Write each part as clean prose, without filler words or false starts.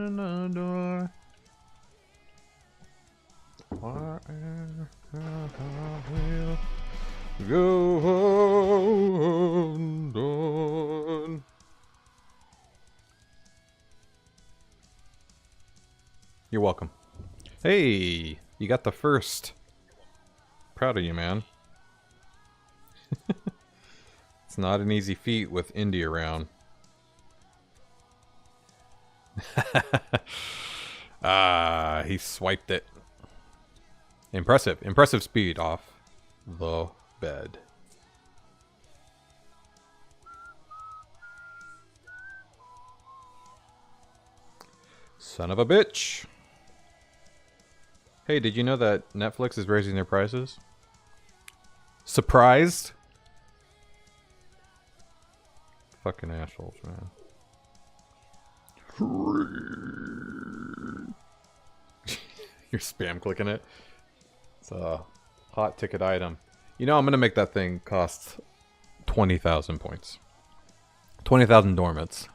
in the door. Wherever I will go home. You're welcome. Hey, you got the first. Proud of you, man. It's not an easy feat with Indy around. Ah, he swiped it. Impressive. Impressive speed off the bed. Son of a bitch. Hey, did you know that Netflix is raising their prices? Surprised? Fucking assholes, man. You're spam clicking it. It's a hot ticket item. You know, I'm gonna make that thing cost 20,000 points. 20,000 dormits.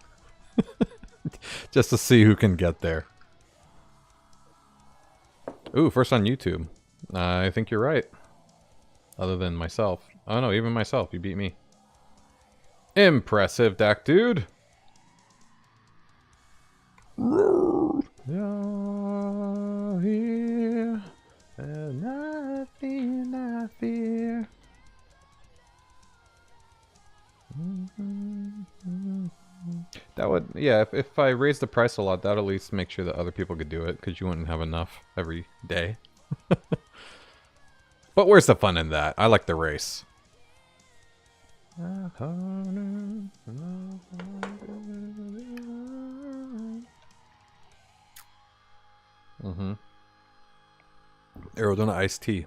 Just to see who can get there. Ooh, first on YouTube. I think you're right. Other than myself. Oh no, even myself. You beat me. Impressive, Dak dude. You're here, and nothing I fear. That would, yeah, if I raised the price a lot, that would at least make sure that other people could do it, because you wouldn't have enough every day. But where's the fun in that? I like the race. Arizona iced tea.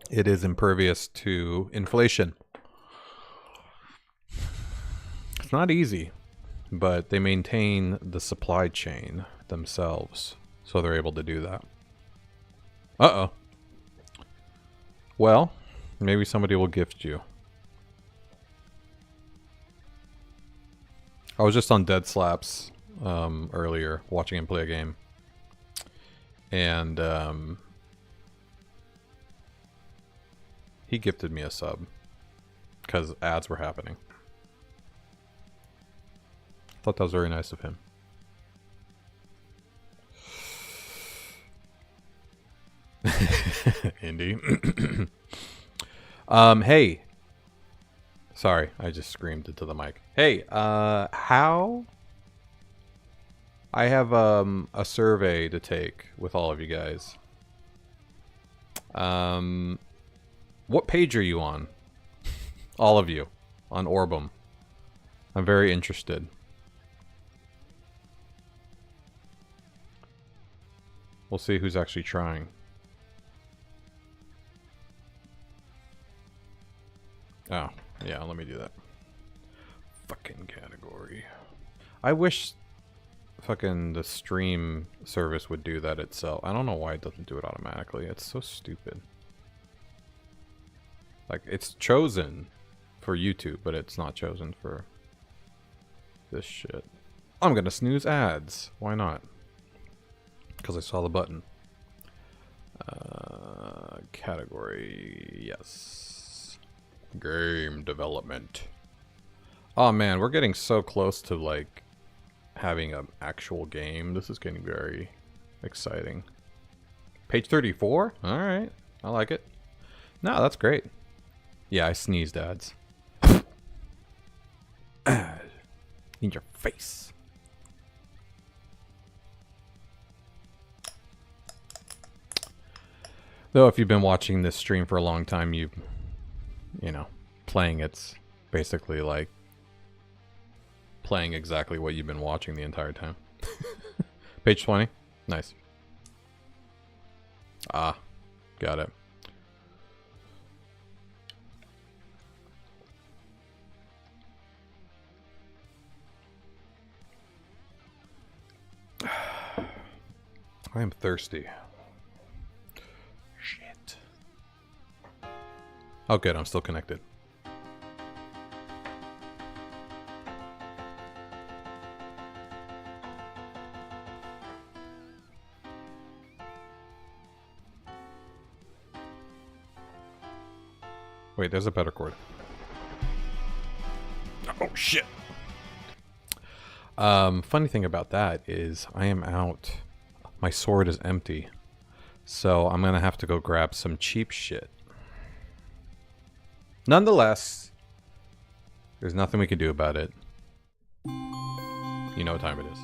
It is impervious to inflation. It's not easy, but they maintain the supply chain themselves, so they're able to do that. Uh-oh. Well, maybe somebody will gift you. I was just on Dead Slaps earlier, watching him play a game. And he gifted me a sub because ads were happening. I thought that was very nice of him. Indy. Hey. Sorry, I just screamed into the mic. Hey, how? I have a survey to take with all of you guys. What page are you on? All of you on Orbem. I'm very interested. We'll see who's actually trying. Oh, yeah, let me do that. Fucking category. I wish fucking the stream service would do that itself. I don't know why it doesn't do it automatically. It's so stupid. Like, it's chosen for YouTube, but it's not chosen for this shit. I'm gonna snooze ads. Why not? Because I saw the button. Category, yes. Game development. Oh man, we're getting so close to like having an actual game. This is getting very exciting. Page 34? Alright. I like it. No, that's great. Yeah, I sneezed ads. Ad. In your face. Though if you've been watching this stream for a long time, you know, playing it's basically like playing exactly what you've been watching the entire time. Page 20. Nice. Ah, got it. I am thirsty. Shit. Oh good, I'm still connected. Wait, there's a better chord. Oh, shit. Funny thing about that is I am out. My sword is empty. So I'm going to have to go grab some cheap shit. Nonetheless, there's nothing we can do about it. You know what time it is.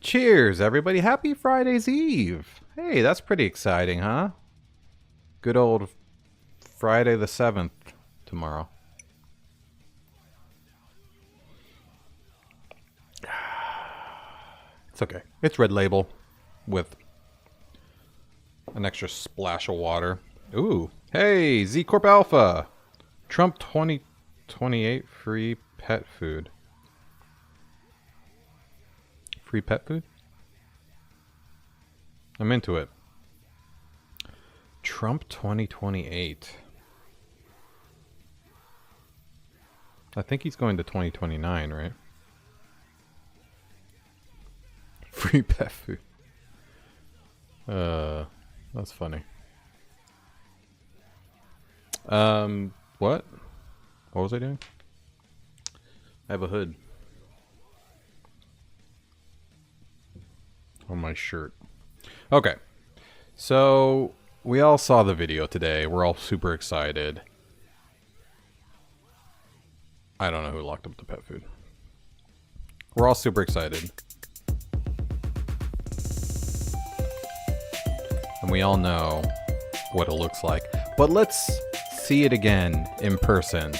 Cheers, everybody. Happy Friday's Eve. Hey, that's pretty exciting, huh? Good old Friday the 7th tomorrow. It's okay. It's Red Label with an extra splash of water. Ooh. Hey, Z Corp Alpha. Trump 2028 free pet food. Free pet food? I'm into it. Trump 2028. I think he's going to 2029, right? Free pet food. That's funny. What? What was I doing? I have a hood on my shirt. Okay. So, we all saw the video today. We're all super excited. I don't know who locked up the pet food. We're all super excited. And we all know what it looks like. But let's see it again in person.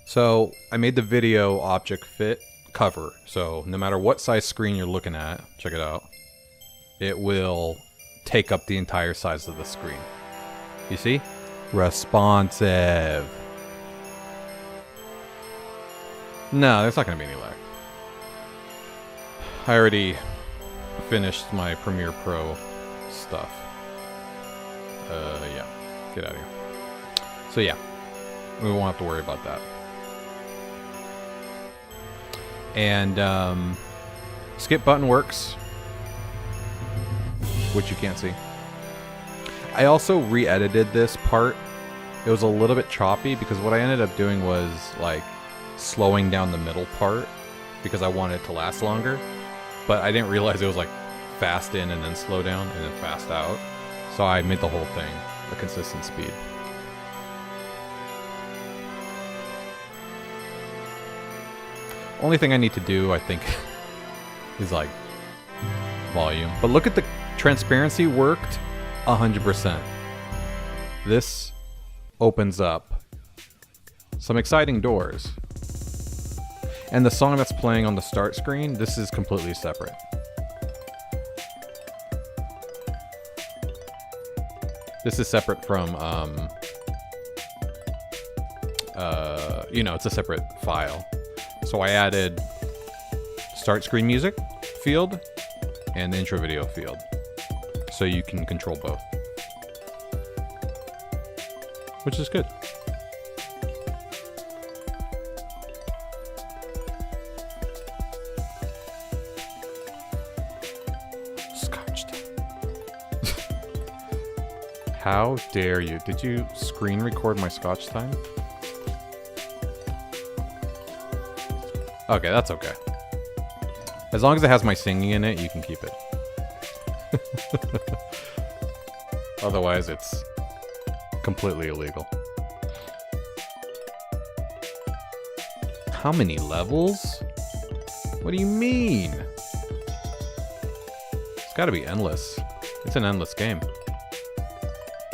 So, I made the video object fit cover. So, no matter what size screen you're looking at, check it out. It will take up the entire size of the screen. You see? Responsive. No, there's not going to be any lag. I already finished my Premiere Pro stuff. Yeah. Get out of here. So yeah, we won't have to worry about that. And skip button works, which you can't see. I also re-edited this part. It was a little bit choppy because what I ended up doing was like slowing down the middle part because I wanted it to last longer. But I didn't realize it was like fast in and then slow down and then fast out. So I made the whole thing a consistent speed. Only thing I need to do, I think, is like volume. But look at the transparency worked 100%. This opens up some exciting doors. And the song that's playing on the start screen, this is completely separate. This is separate from, you know, it's a separate file. So I added start screen music field and the intro video field. So you can control both. Which is good. How dare you? Did you screen record my Scotch time? Okay, that's okay. As long as it has my singing in it, you can keep it. Otherwise, it's completely illegal. How many levels? What do you mean? It's gotta be endless. It's an endless game.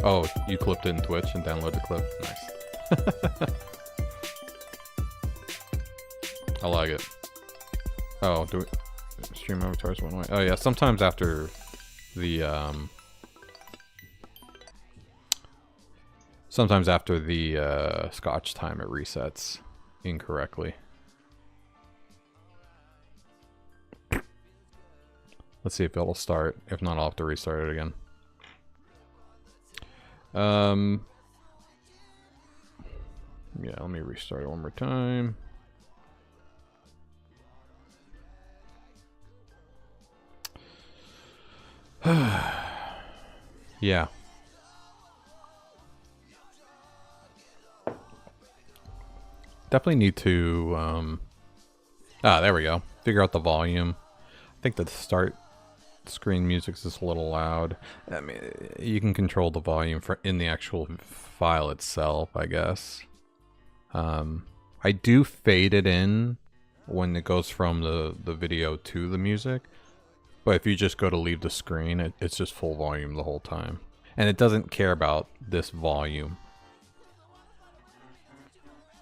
Oh, you clipped it in Twitch and downloaded the clip? Nice. I like it. Oh, do we... Stream avatars one way. Oh yeah, sometimes after the Scotch time it resets incorrectly. Let's see if it'll start. If not, I'll have to restart it again. Yeah, let me restart it one more time. Yeah. Definitely need to, there we go. Figure out the volume. I think the start screen music's just a little loud. I mean, you can control the volume in the actual file itself, I guess. I do fade it in when it goes from the video to the music. But if you just go to leave the screen, it's just full volume the whole time. And it doesn't care about this volume.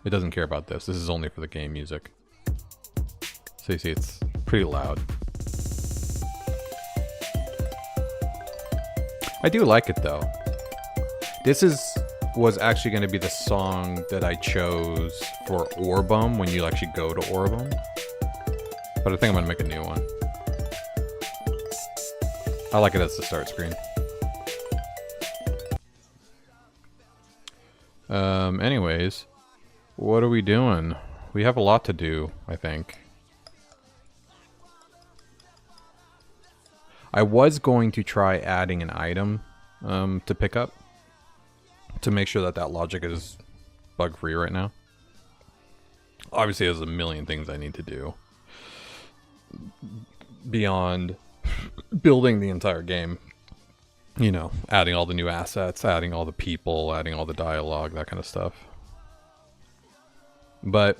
It doesn't care about this. This is only for the game music. So you see it's pretty loud. I do like it though. This was actually going to be the song that I chose for Orbem when you actually go to Orbem. But I think I'm going to make a new one. I like it as the start screen. Anyways, what are we doing? We have a lot to do, I think. I was going to try adding an item to pick up to make sure that logic is bug-free right now. Obviously, there's a million things I need to do beyond building the entire game. You know, adding all the new assets, adding all the people, adding all the dialogue, that kind of stuff. But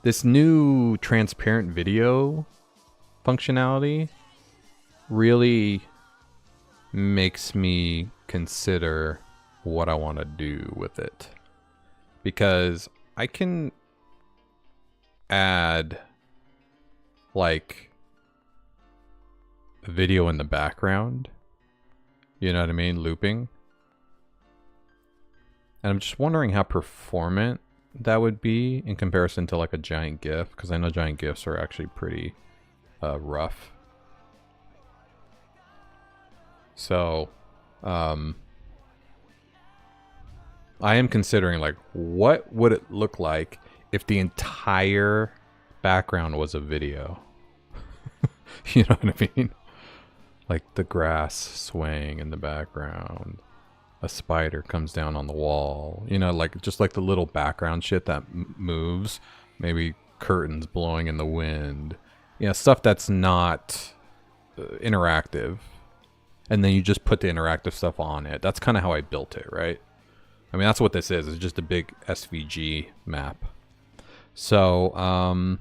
this new transparent video functionality really makes me consider what I want to do with it. Because I can add like a video in the background. You know what I mean? Looping. And I'm just wondering how performant that would be in comparison to like a giant GIF. Because I know giant GIFs are actually pretty rough. So, I am considering like, what would it look like if the entire background was a video? You know what I mean? Like the grass swaying in the background, a spider comes down on the wall, you know, like just like the little background shit that moves, maybe curtains blowing in the wind, you know, stuff that's not interactive. And then you just put the interactive stuff on it. That's kind of how I built it, right? I mean, that's what this is. It's just a big SVG map. So, I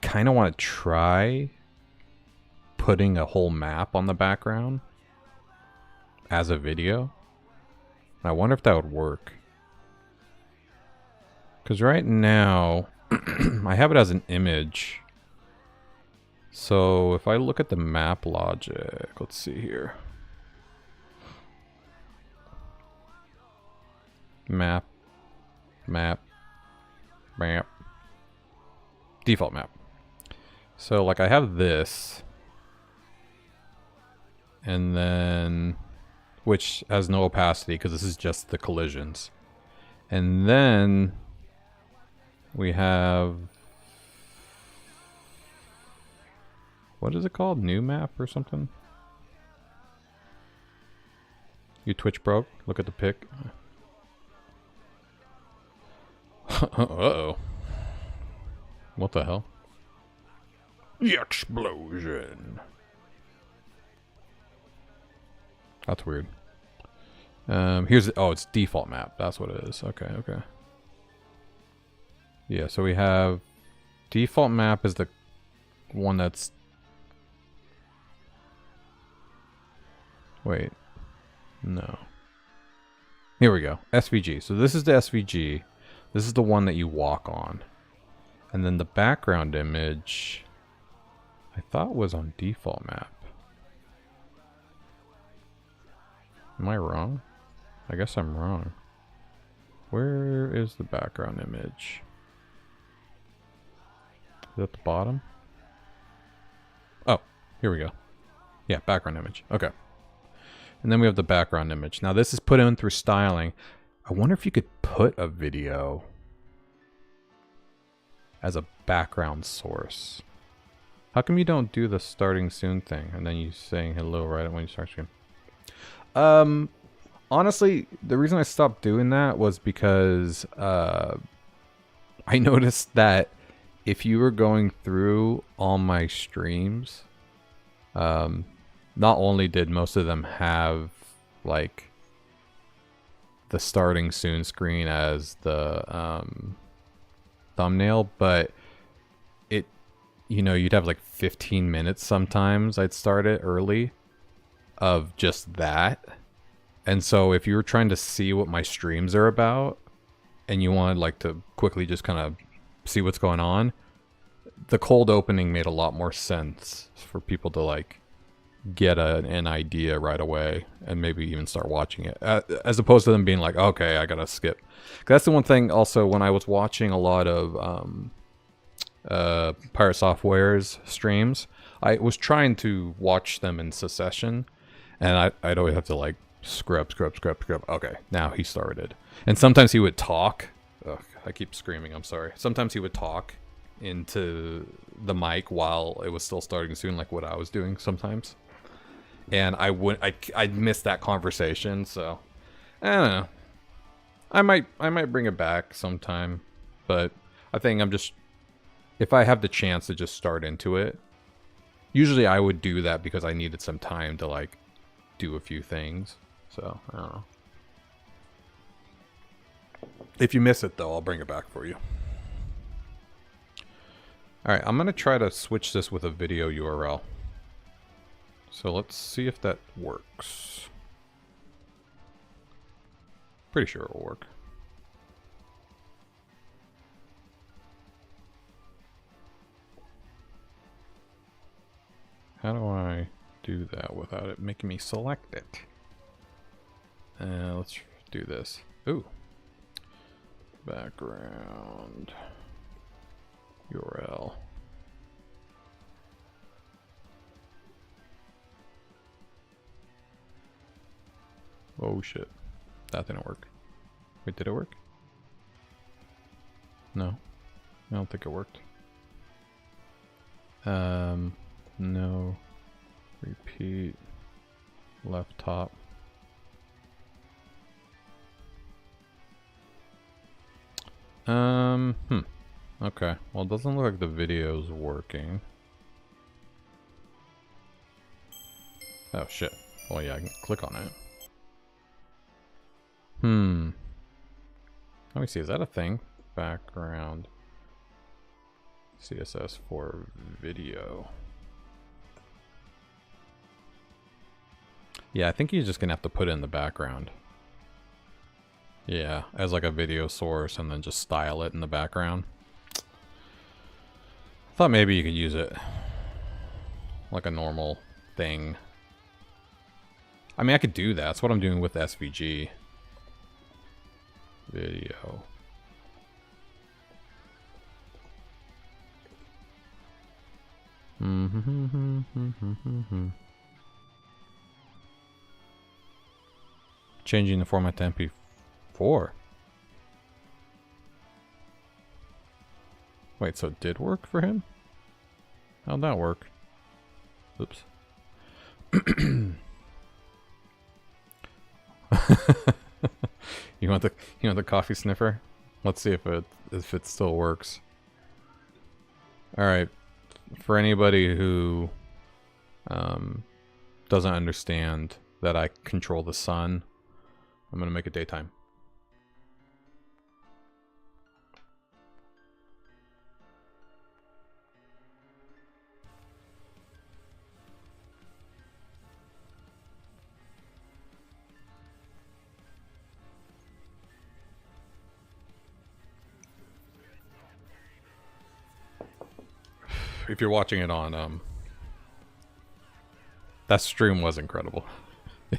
kind of want to try putting a whole map on the background as a video. I wonder if that would work. Because right now, I have it as an image. So if I look at the map logic, let's see here. Map. Default map. So like I have this. And then, which has no opacity because this is just the collisions. And then we have, what is it called? New map or something? Your Twitch broke? Look at the pic. Uh-oh. What the hell? The explosion. That's weird. Oh, it's default map. That's what it is. Okay, okay. Yeah, so we have default map is the one that's... Wait. No. Here we go. SVG. So this is the SVG. This is the one that you walk on. And then the background image, I thought was on default map. Am I wrong? I guess I'm wrong. Where is the background image? Is it at the bottom? Oh, here we go. Yeah, background image. Okay. And then we have the background image. Now this is put in through styling. I wonder if you could put a video as a background source. How come you don't do the starting soon thing and then you saying hello right when you start stream? Honestly, the reason I stopped doing that was because I noticed that if you were going through all my streams, not only did most of them have like the starting soon screen as the thumbnail, but it, you know, you'd have like 15 minutes sometimes. I'd start it early of just that. And so if you were trying to see what my streams are about and you wanted like to quickly just kind of see what's going on, the cold opening made a lot more sense for people to like get an idea right away and maybe even start watching it, as opposed to them being like, okay, I gotta skip. That's the one thing also when I was watching a lot of Pirate Software's streams, I was trying to watch them in succession, and I'd always have to like scrub. Okay, now he started. And sometimes he would talk. Ugh, I keep screaming, I'm sorry. Sometimes he would talk into the mic while it was still starting soon, like what I was doing sometimes. And I'd miss that conversation, so I don't know. I might bring it back sometime, but I think I'm just, if I have the chance to just start into it, usually I would do that because I needed some time to like do a few things. So I don't know. If you miss it though, I'll bring it back for you. Alright, I'm gonna try to switch this with a video URL. So let's see if that works. Pretty sure it will work. How do I do that without it making me select it? Let's do this. Ooh. Background URL. Oh shit. That didn't work. Wait, did it work? No. I don't think it worked. No. Repeat. Left top. Okay. Well, it doesn't look like the video's working. Oh shit. Well, yeah, I can click on it. Let me see, is that a thing? Background CSS for video. Yeah, I think you're just gonna have to put it in the background. Yeah, as like a video source and then just style it in the background. I thought maybe you could use it like a normal thing. I mean, I could do that. That's what I'm doing with SVG. Video. Changing the format to MP4. Wait, so it did work for him? How'd that work? Oops. You want the coffee sniffer? Let's see if it still works. All right. for anybody who doesn't understand that I control the sun, I'm gonna make it daytime. If you're watching it on, that stream was incredible.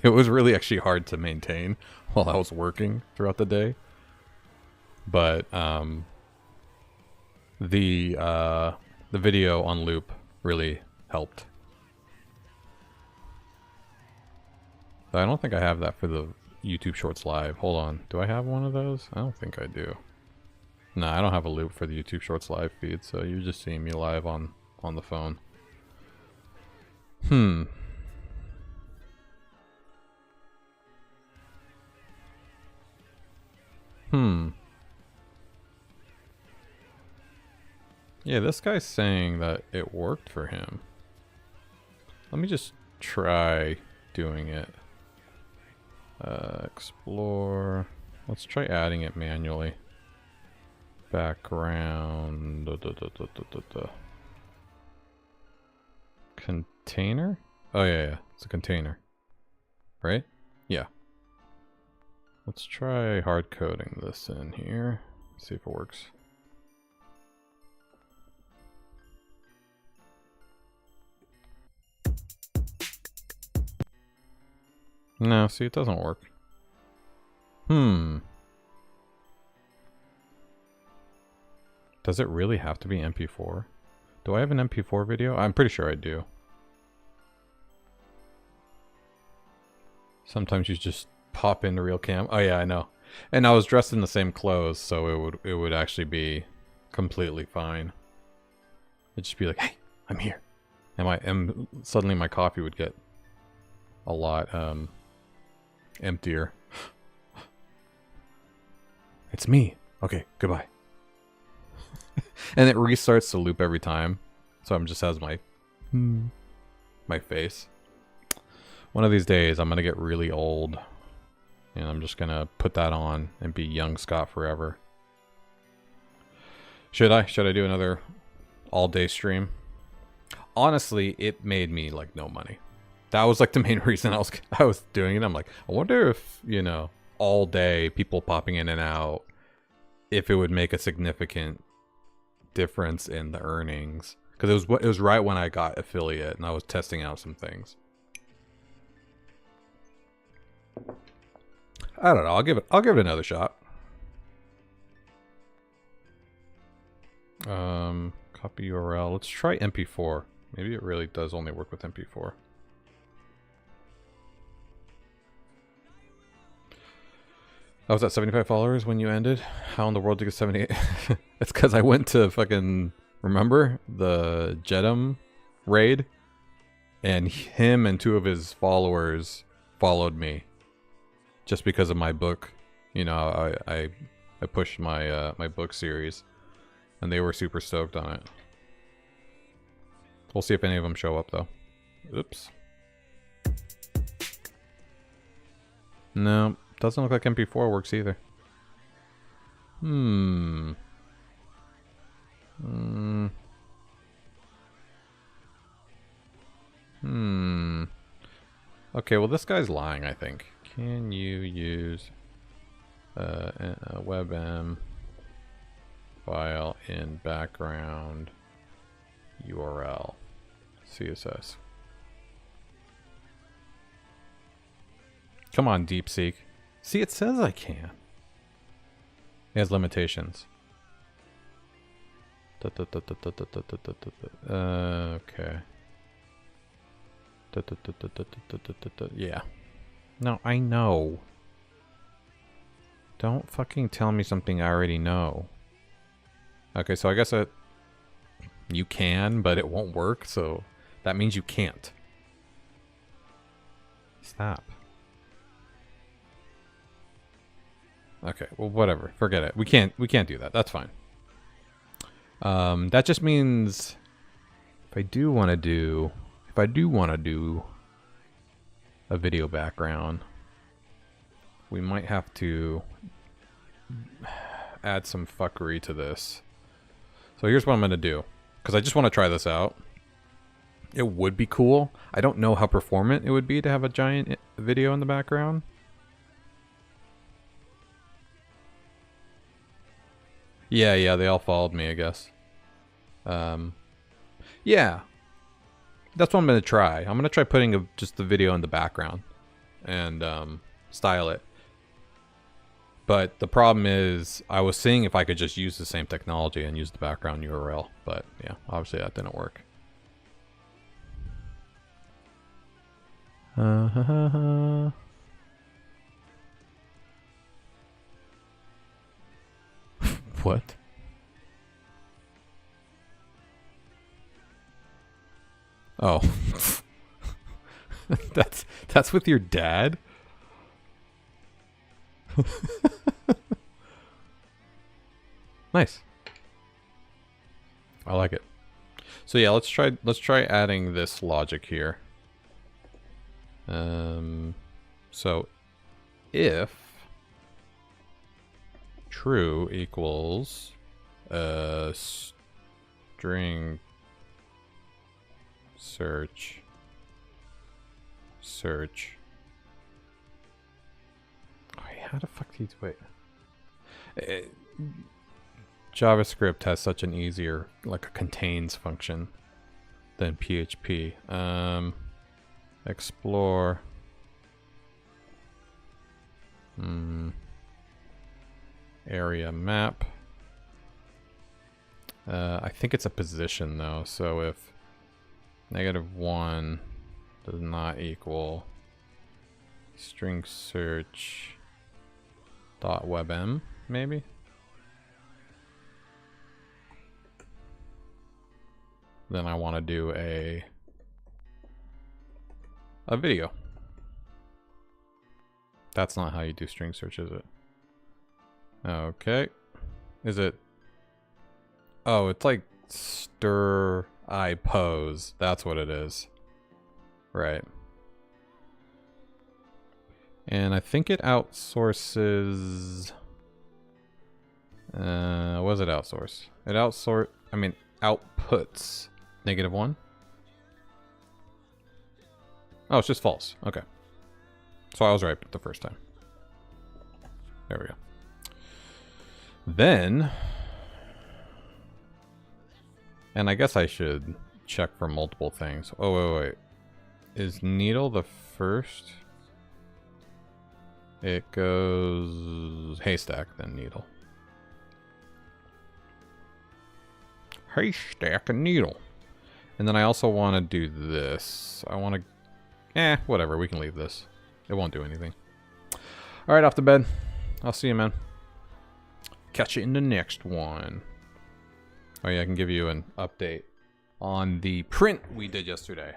It was really actually hard to maintain while I was working throughout the day. But the video on loop really helped. I don't think I have that for the YouTube Shorts Live. Hold on. Do I have one of those? I don't think I do. No, I don't have a loop for the YouTube Shorts Live feed, so you're just seeing me live on the phone. Yeah, this guy's saying that it worked for him. Let me just try doing it. Explore. Let's try adding it manually. Background. Container? Oh, yeah. It's a container. Right? Yeah. Let's try hard coding this in here. See if it works. No, see, it doesn't work. Does it really have to be MP4? Do I have an MP4 video? I'm pretty sure I do. Sometimes you just pop into real cam. Oh yeah, I know. And I was dressed in the same clothes, so it would actually be completely fine. It'd just be like, hey, I'm here. And suddenly my coffee would get a lot emptier. It's me. Okay, goodbye. And it restarts the loop every time. So I'm just has my face. One of these days I'm gonna get really old. And I'm just gonna put that on and be young Scott forever. Should I? Should I do another all-day stream? Honestly, it made me like no money. That was like the main reason I was doing it. I'm like, I wonder if, you know, all day people popping in and out, if it would make a significant difference in the earnings. Because it was right when I got affiliate and I was testing out some things. I don't know. I'll give it another shot. Copy URL. Let's try MP4. Maybe it really does only work with MP4. I was at 75 followers when you ended. How in the world did you get 78? It's because I went to fucking, remember the Jedum raid? And him and 2 of his followers followed me. Just because of my book. You know, I pushed my my book series. And they were super stoked on it. We'll see if any of them show up though. Oops. No, doesn't look like MP4 works either. Okay, well this guy's lying, I think. Can you use a WebM file in background URL CSS? Come on, DeepSeek. See, it says I can. It has limitations. Okay. Yeah. No, I know. Don't fucking tell me something I already know. Okay, so I guess you can, but it won't work, so that means you can't. Stop. Okay, well whatever. Forget it. We can't do that. That's fine. That just means If I do want to do a video background, we might have to add some fuckery to this. So here's what I'm going to do, because I just want to try this out. It would be cool. I don't know how performant it would be to have a giant video in the background. Yeah, they all followed me, I guess. Yeah. That's what I'm going to try. I'm going to try putting just the video in the background and style it. But the problem is, I was seeing if I could just use the same technology and use the background URL. But yeah, obviously that didn't work. What? Oh. That's with your dad? Nice. I like it. So yeah, let's try adding this logic here. So if true equals string search. Wait, how the fuck do you wait? JavaScript has such an easier, like a contains function than PHP. Explore. Area map. I think it's a position though, so if -1 does not equal string search dot webm, maybe? Then I want to do a video. That's not how you do string search, is it? Okay. Is it? Oh, it's like stir I pose. That's what it is. Right. And I think it outsources... what does it outsource? It outputs -1. Oh, it's just false. Okay. So I was right the first time. There we go. Then... And I guess I should check for multiple things. Oh, wait. Is needle the first? It goes haystack, then needle. Haystack and needle. And then I also want to do this. I want to... whatever. We can leave this. It won't do anything. Alright, off to bed. I'll see you, man. Catch you in the next one. Oh yeah, I can give you an update on the print we did yesterday.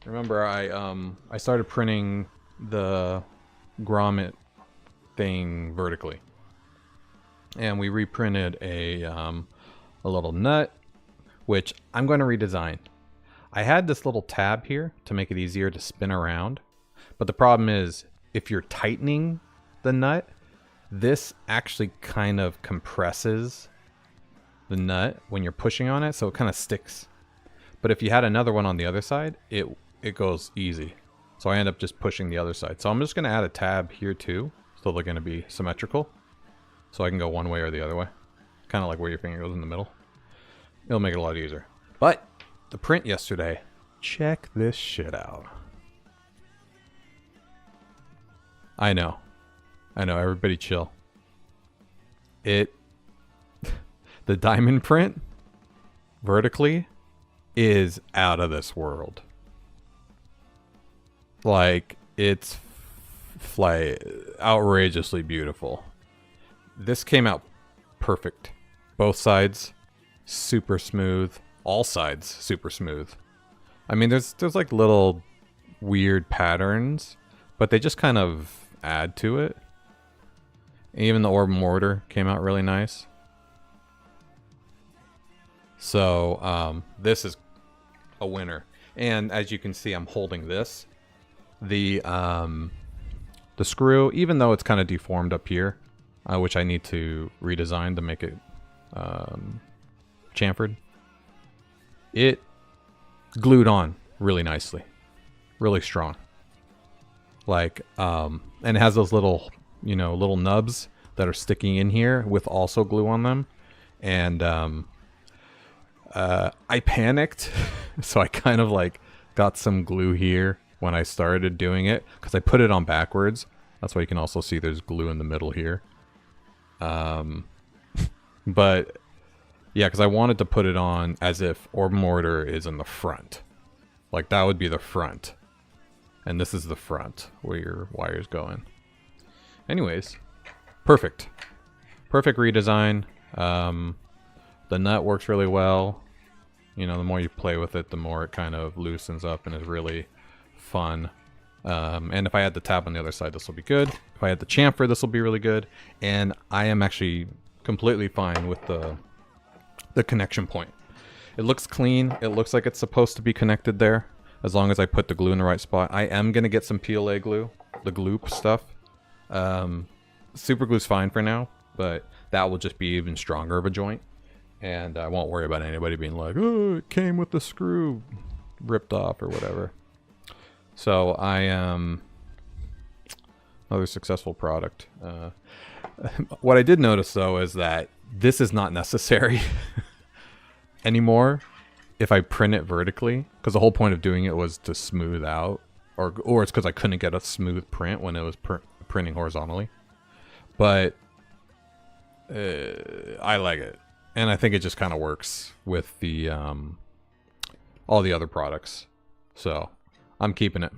Remember, I started printing the grommet thing vertically, and we reprinted a little nut, which I'm going to redesign. I had this little tab here to make it easier to spin around, but the problem is if you're tightening the nut, this actually kind of compresses the nut when you're pushing on it, so it kind of sticks. But if you had another one on the other side, it goes easy. So I end up just pushing the other side. So I'm just going to add a tab here too, so they're going to be symmetrical. So I can go one way or the other way. Kind of like where your finger goes in the middle. It'll make it a lot easier. But the print yesterday, check this shit out. I know, everybody chill. The diamond print, vertically, is out of this world. Like, it's outrageously beautiful. This came out perfect. Both sides, super smooth. All sides, super smooth. I mean, there's like little weird patterns, but they just kind of add to it. Even the orb mortar came out really nice. So this is a winner. And as you can see, I'm holding this. The screw, even though it's kind of deformed up here, which I need to redesign to make it chamfered, it glued on really nicely, really strong. Like, and it has those little, you know, little nubs that are sticking in here with also glue on them. And I panicked, so I kind of like got some glue here when I started doing it, because I put it on backwards. That's why you can also see there's glue in the middle here. But yeah, because I wanted to put it on as if orb mortar is in the front. Like that would be the front. And this is the front where your wire's going. Anyways, perfect. Perfect redesign. The nut works really well. You know, the more you play with it, the more it kind of loosens up and is really fun. And if I had the tab on the other side, this will be good. If I had the chamfer, this will be really good. And I am actually completely fine with the connection point. It looks clean. It looks like it's supposed to be connected there, as long as I put the glue in the right spot. I am going to get some PLA glue, the gloop stuff. Super glue's fine for now, but that will just be even stronger of a joint. And I won't worry about anybody being like, oh, it came with the screw ripped off or whatever. So I am another successful product. What I did notice though is that this is not necessary anymore if I print it vertically, because the whole point of doing it was to smooth out, or it's because I couldn't get a smooth print when it was printing horizontally. But I like it. And I think it just kind of works with the all the other products. So I'm keeping it.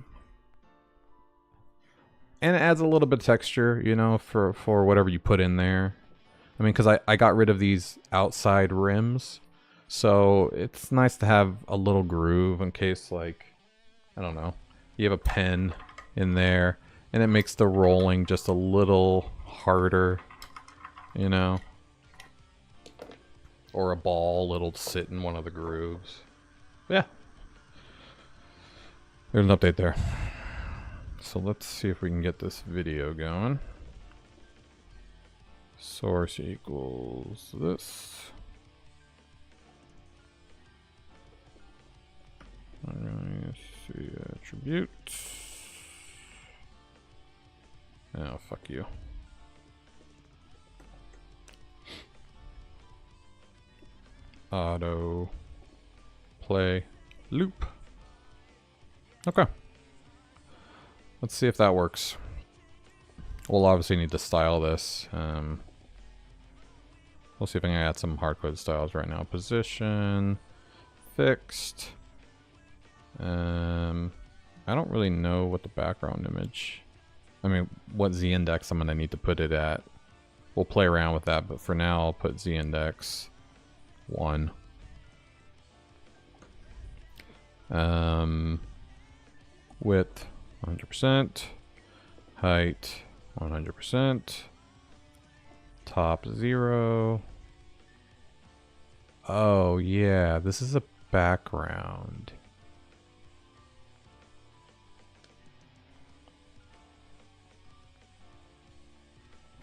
And it adds a little bit of texture, you know, for whatever you put in there. I mean, because I got rid of these outside rims. So it's nice to have a little groove in case, like, I don't know, you have a pen in there. And it makes the rolling just a little harder, you know. Or a ball, it'll sit in one of the grooves. Yeah. There's an update there. So let's see if we can get this video going. Source equals this. I'm going to see attributes. Oh, fuck you. Auto play loop. Okay. Let's see if that works. We'll obviously need to style this. We'll see if I can add some hard-coded styles right now. Position, fixed. I don't really know what the background image. I mean, what z-index I'm gonna need to put it at. We'll play around with that, but for now I'll put z-index 1. Width 100%, height 100%, top 0. Oh yeah, this is a background.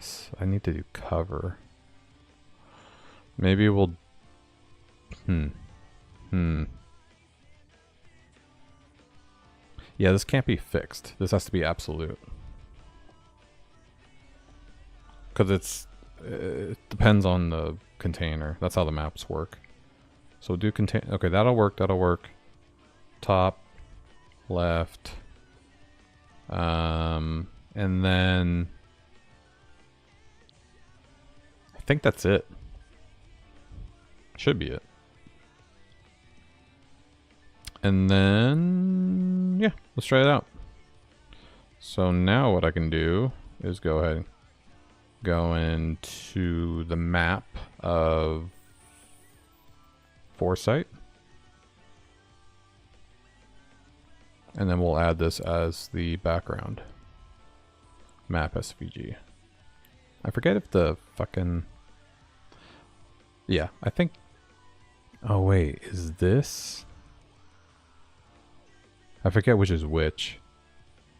So I need to do cover. Maybe we'll Yeah, this can't be fixed. This has to be absolute. Because it depends on the container. That's how the maps work. So do contain. Okay, that'll work. That'll work. Top, left, and then I think that's it. Should be it. And then, yeah, let's try it out. So now what I can do is go ahead and go into the map of Foresight. And then we'll add this as the background. Map SVG. I forget if the fucking... Yeah, I think... Oh wait, is this... I forget which is which.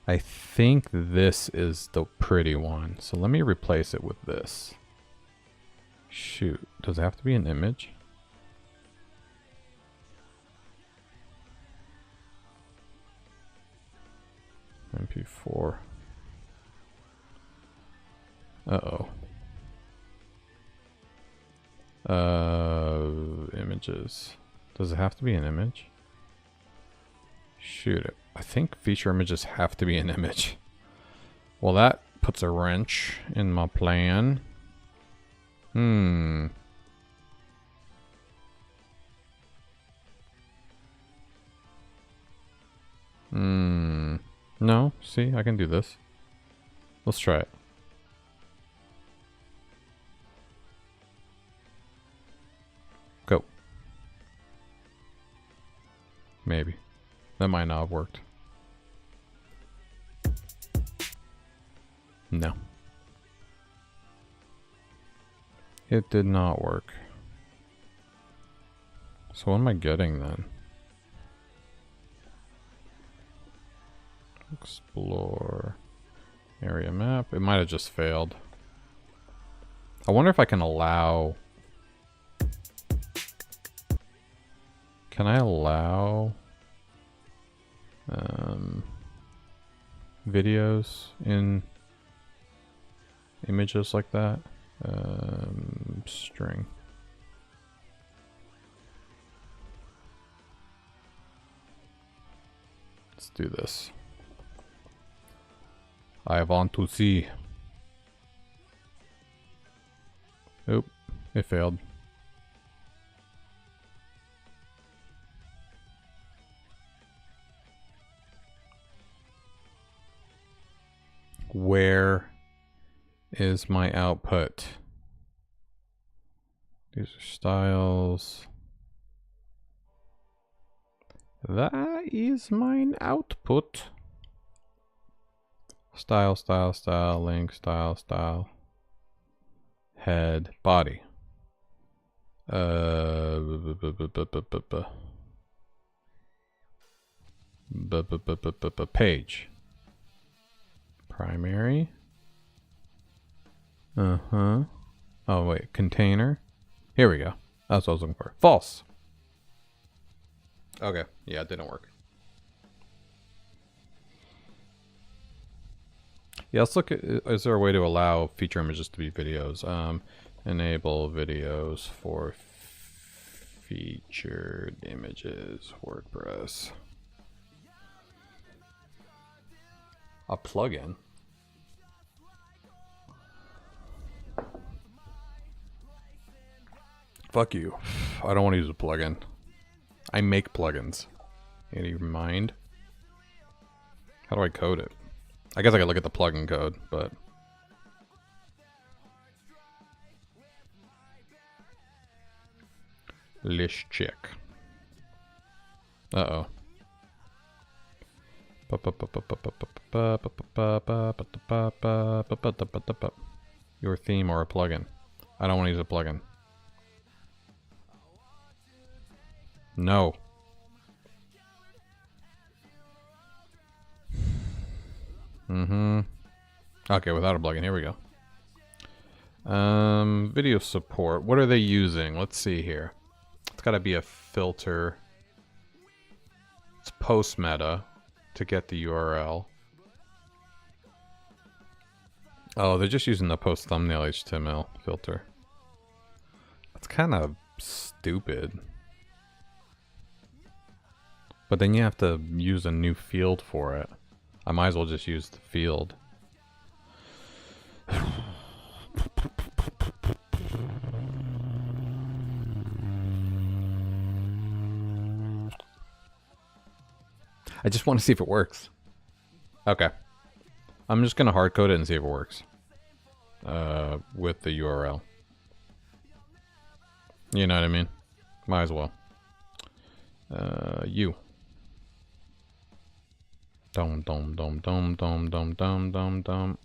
I think this is the pretty one. So let me replace it with this. Shoot, does it have to be an image? MP4. Uh-oh. Images. Does it have to be an image? Shoot, I think feature images have to be an image. Well, that puts a wrench in my plan. No, see, I can do this. Let's try it. Go. Maybe. That might not have worked. No. It did not work. So what am I getting then? Explore area map. It might have just failed. I wonder if I can allow... Can I allow... videos in images like that? String. Let's do this. I want to see. Oop, it failed. Where is my output? These are styles. That is mine output. Style, style, style, link, style, style. Head, body. Page. Primary. Oh wait, container. Here we go. That's what I was looking for. False. Okay, yeah, it didn't work. Yeah, let's look at, is there a way to allow feature images to be videos? Enable videos for featured images, WordPress. A plugin. Fuck you. I don't want to use a plugin. I make plugins. In your mind? How do I code it? I guess I could look at the plugin code, but... Let's check. Uh-oh. Your theme or a plugin. I don't want to use a plugin. No. Okay, without a plugin. Here we go. Video support. What are they using? Let's see here. It's got to be a filter. It's post meta to get the URL. Oh, they're just using the post thumbnail HTML filter. That's kind of stupid. But then you have to use a new field for it. I might as well just use the field. I just want to see if it works. Okay. I'm just going to hard code it and see if it works. With the URL. You know what I mean? Might as well. You. Dum dum dum dum dum dum dum dum dum.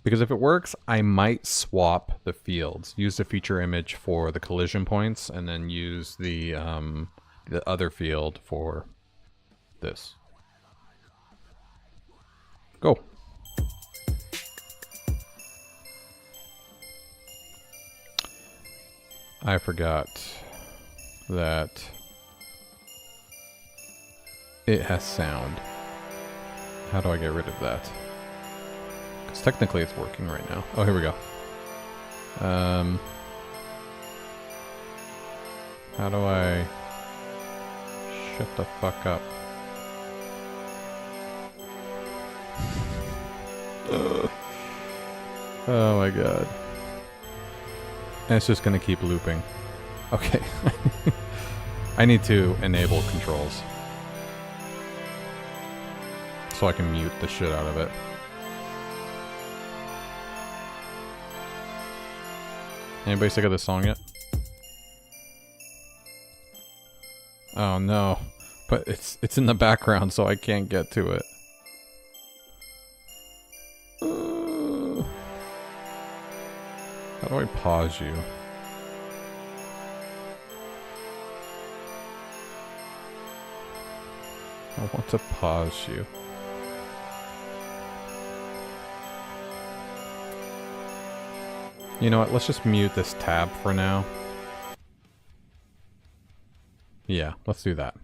Because if it works, I might swap the fields. Use the feature image for the collision points, and then use the other field for this. Go. I forgot that it has sound. How do I get rid of that? Because technically it's working right now. Oh, here we go. How do I shut the fuck up? Oh my god. And it's just gonna keep looping. Okay. I need to enable controls so I can mute the shit out of it. Anybody sick of this song yet? Oh no. But it's in the background, so I can't get to it. How do I pause you? I want to pause you. You know what? Let's just mute this tab for now. Yeah, let's do that.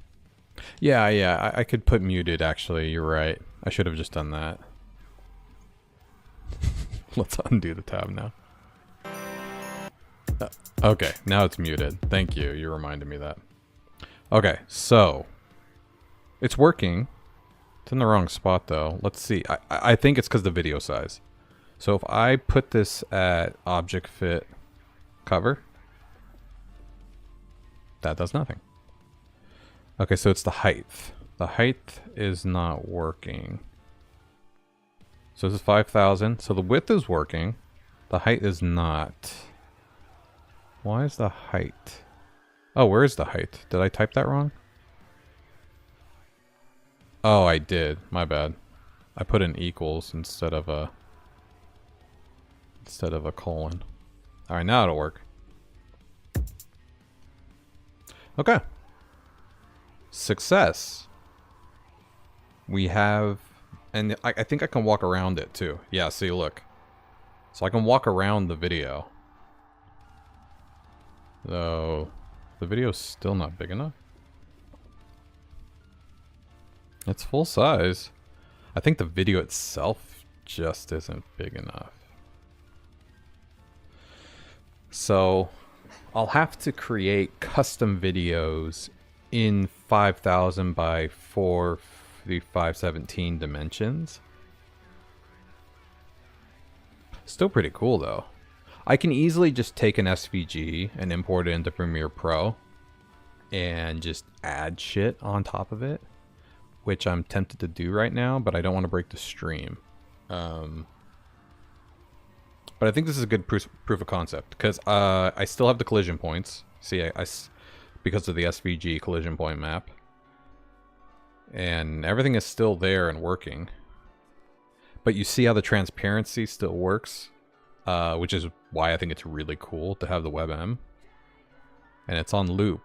Yeah, I could put muted actually, you're right. I should have just done that. Let's undo the tab now. Okay, now it's muted. Thank you, you reminded me of that. Okay, so it's working. It's in the wrong spot though. Let's see. I think it's because the video size. So if I put this at object fit cover, that does nothing. Okay, so it's the height. The height is not working. So this is 5,000. So the width is working. The height is not. Why is the height? Oh, where is the height? Did I type that wrong? Oh, I did. My bad. I put in equals instead of a colon. All right, now it'll work. Okay. Success. We have, and I think I can walk around it too. Yeah, see, look. So I can walk around the video. Though the video's still not big enough. It's full size. I think the video itself just isn't big enough. So I'll have to create custom videos in 5,000 by 517 dimensions. Still pretty cool though. I can easily just take an SVG and import it into Premiere Pro and just add shit on top of it, which I'm tempted to do right now, but I don't want to break the stream. But I think this is a good proof of concept because I still have the collision points. See, because of the SVG collision point map, and everything is still there and working. But you see how the transparency still works, which is why I think it's really cool to have the WebM, and it's on loop.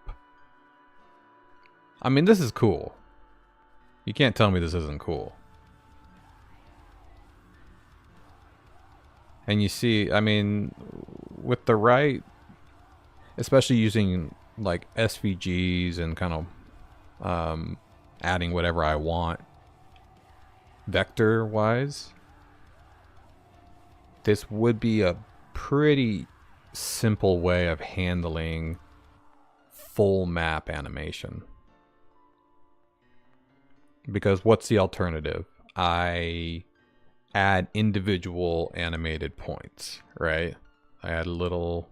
I mean, this is cool. You can't tell me this isn't cool. And you see, I mean, with the right, especially using like SVGs and kind of adding whatever I want vector wise, this would be a pretty simple way of handling full map animation. Because what's the alternative? I add individual animated points, right? I add a little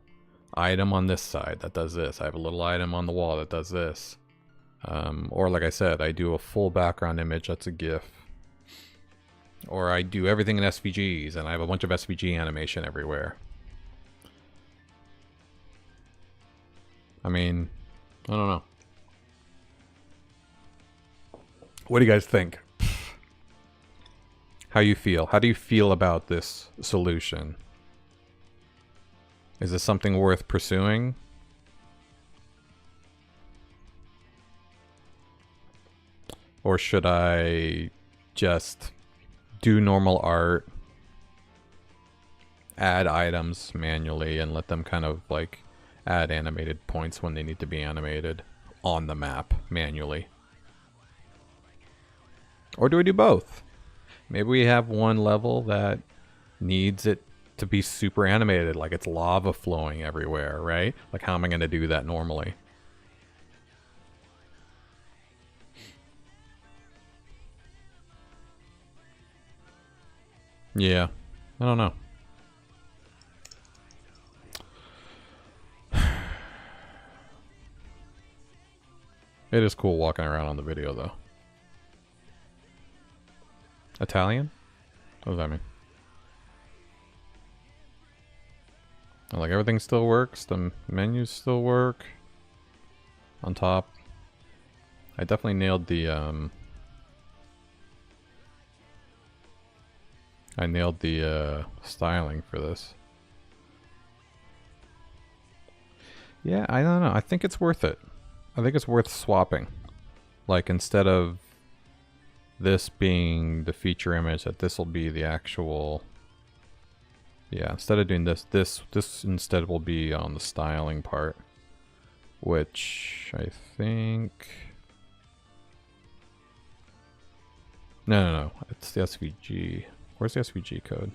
item on this side that does this. I have a little item on the wall that does this. Or like I said, I do a full background image that's a GIF. Or I do everything in SVGs and I have a bunch of SVG animation everywhere. I mean, I don't know. What do you guys think? How you feel? How do you feel about this solution? Is this something worth pursuing? Or should I just do normal art, add items manually, and let them kind of like add animated points when they need to be animated on the map manually? Or do we do both? Maybe we have one level that needs it to be super animated, like it's lava flowing everywhere, right? Like, how am I going to do that normally? Yeah, I don't know. It is cool walking around on the video, though. Italian? What does that mean? Like, everything still works. The menus still work. On top. I definitely nailed the, styling for this. Yeah, I don't know. I think it's worth it. I think it's worth swapping. Like, instead of this being the feature image, that this will be the actual... Yeah, instead of doing this, this instead will be on the styling part. Which I think... No. It's the SVG. Where's the SVG code?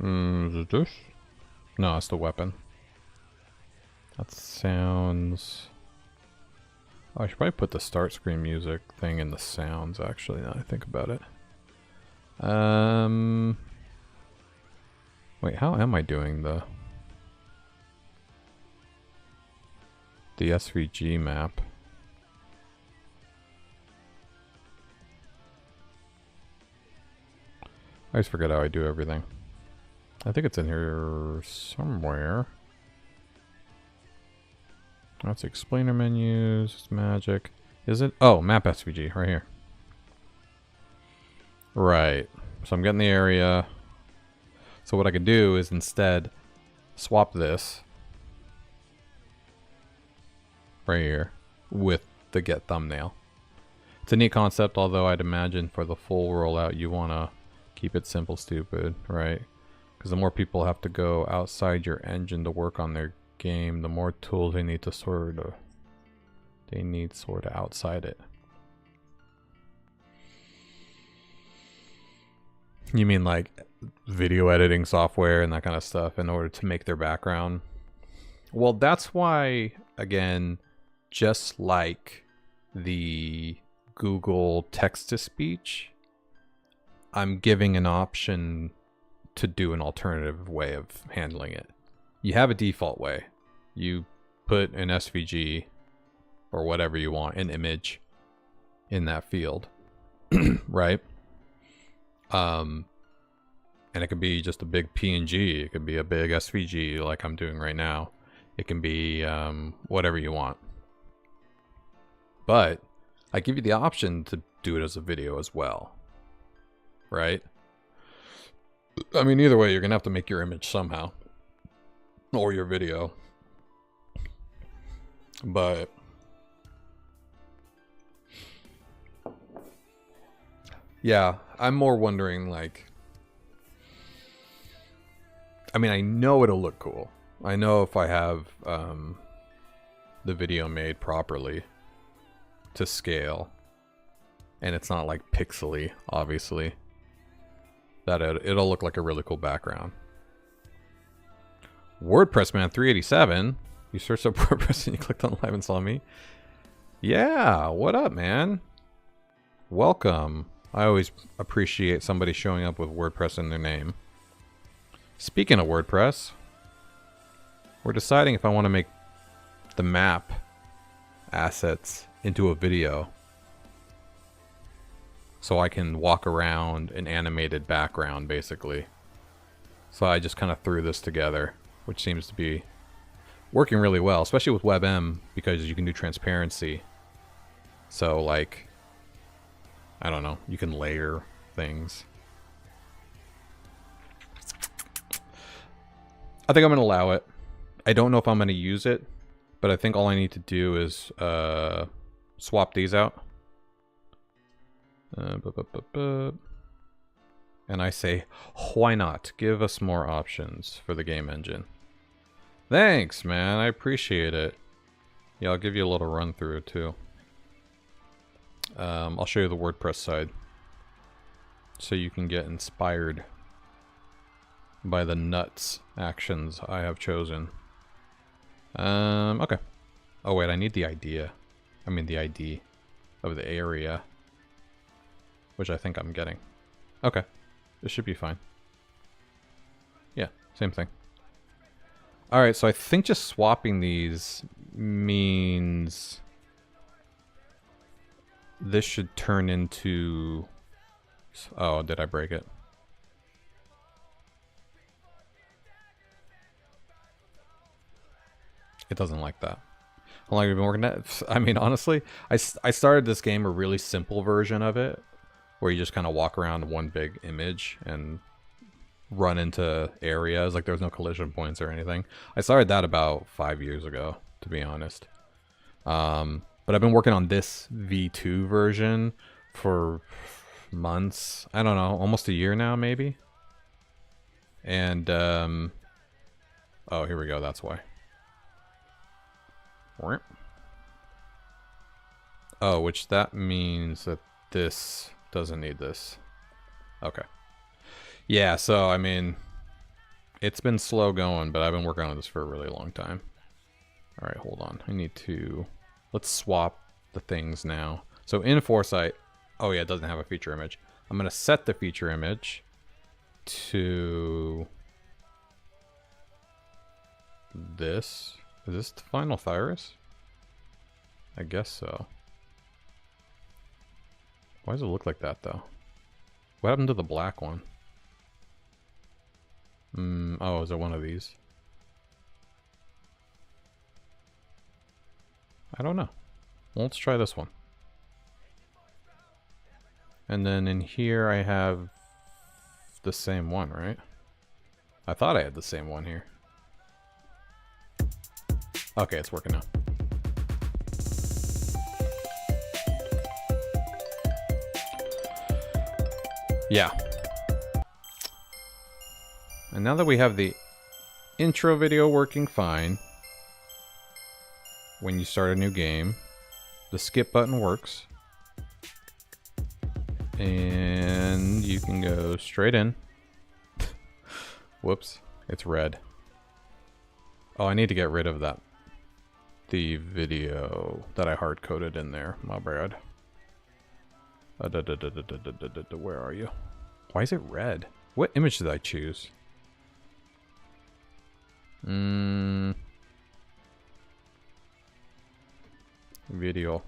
Is it this? No, it's the weapon. That sounds... Oh, I should probably put the start screen music thing in the sounds, actually, now I think about it. Wait, how am I doing the SVG map? I always forget how I do everything. I think it's in here somewhere. That's the explainer menus, it's magic. Is it? Oh, map SVG, right here. Right. So I'm getting the area. So what I could do is instead swap this right here with the get thumbnail. It's a neat concept, although I'd imagine for the full rollout you want to keep it simple, stupid, right? Because the more people have to go outside your engine to work on their game, the more tools they need to sort of outside it. You mean like video editing software and that kind of stuff in order to make their background? Well, that's why, again, just like the Google text-to-speech, I'm giving an option to do an alternative way of handling it. You have a default way. You put an SVG or whatever you want, an image in that field, right? And it could be just a big PNG. It could be a big SVG like I'm doing right now. It can be whatever you want. But I give you the option to do it as a video as well, right? I mean, either way, you're going to have to make your image somehow. Or your video. But yeah, I'm more wondering, like, I mean, I know it'll look cool. I know if I have the video made properly to scale, and it's not like pixely, obviously, that it'll look like a really cool background. WordPress man 387. You searched up WordPress and you clicked on live and saw me. Yeah, what up, man? Welcome. I always appreciate somebody showing up with WordPress in their name. Speaking of WordPress, we're deciding if I want to make the map assets into a video so I can walk around an animated background, basically. So I just kind of threw this together, which seems to be working really well, especially with WebM, because you can do transparency. So, like, I don't know, you can layer things. I think I'm going to allow it. I don't know if I'm going to use it, but I think all I need to do is swap these out. And I say, why not? Give us more options for the game engine. Thanks, man. I appreciate it. Yeah, I'll give you a little run through too. I'll show you the WordPress side so you can get inspired by the nuts actions I have chosen. Okay. Oh wait, I need the idea. I mean the ID of the area, which I think I'm getting. Okay, this should be fine. Yeah, same thing. Alright, so I think just swapping these means this should turn into... Oh, did I break it? It doesn't like that. How long have you been working at? I mean, honestly, I started this game a really simple version of it, where you just kind of walk around one big image and run into areas. Like, there's no collision points or anything. I started that about 5 years ago, to be honest. But I've been working on this V2 version for months. I don't know, almost a year now, maybe. And, oh, here we go, that's why. Oh, which that means that this doesn't need this. Okay. Yeah, so, I mean, it's been slow going, but I've been working on this for a really long time. Alright, hold on. I need to... Let's swap the things now. So in Foresight... Oh yeah, it doesn't have a feature image. I'm going to set the feature image to... this. Is this the final Thyrus? I guess so. Why does it look like that, though? What happened to the black one? Oh, is it one of these? I don't know. Well, let's try this one. And then in here I have the same one, right? I thought I had the same one here. Okay, it's working now. Yeah. And now that we have the intro video working fine, when you start a new game, the skip button works. And you can go straight in. Whoops, it's red. Oh, I need to get rid of that. The video that I hard-coded in there. My bad. Where are you? Why is it red? What image did I choose? Video.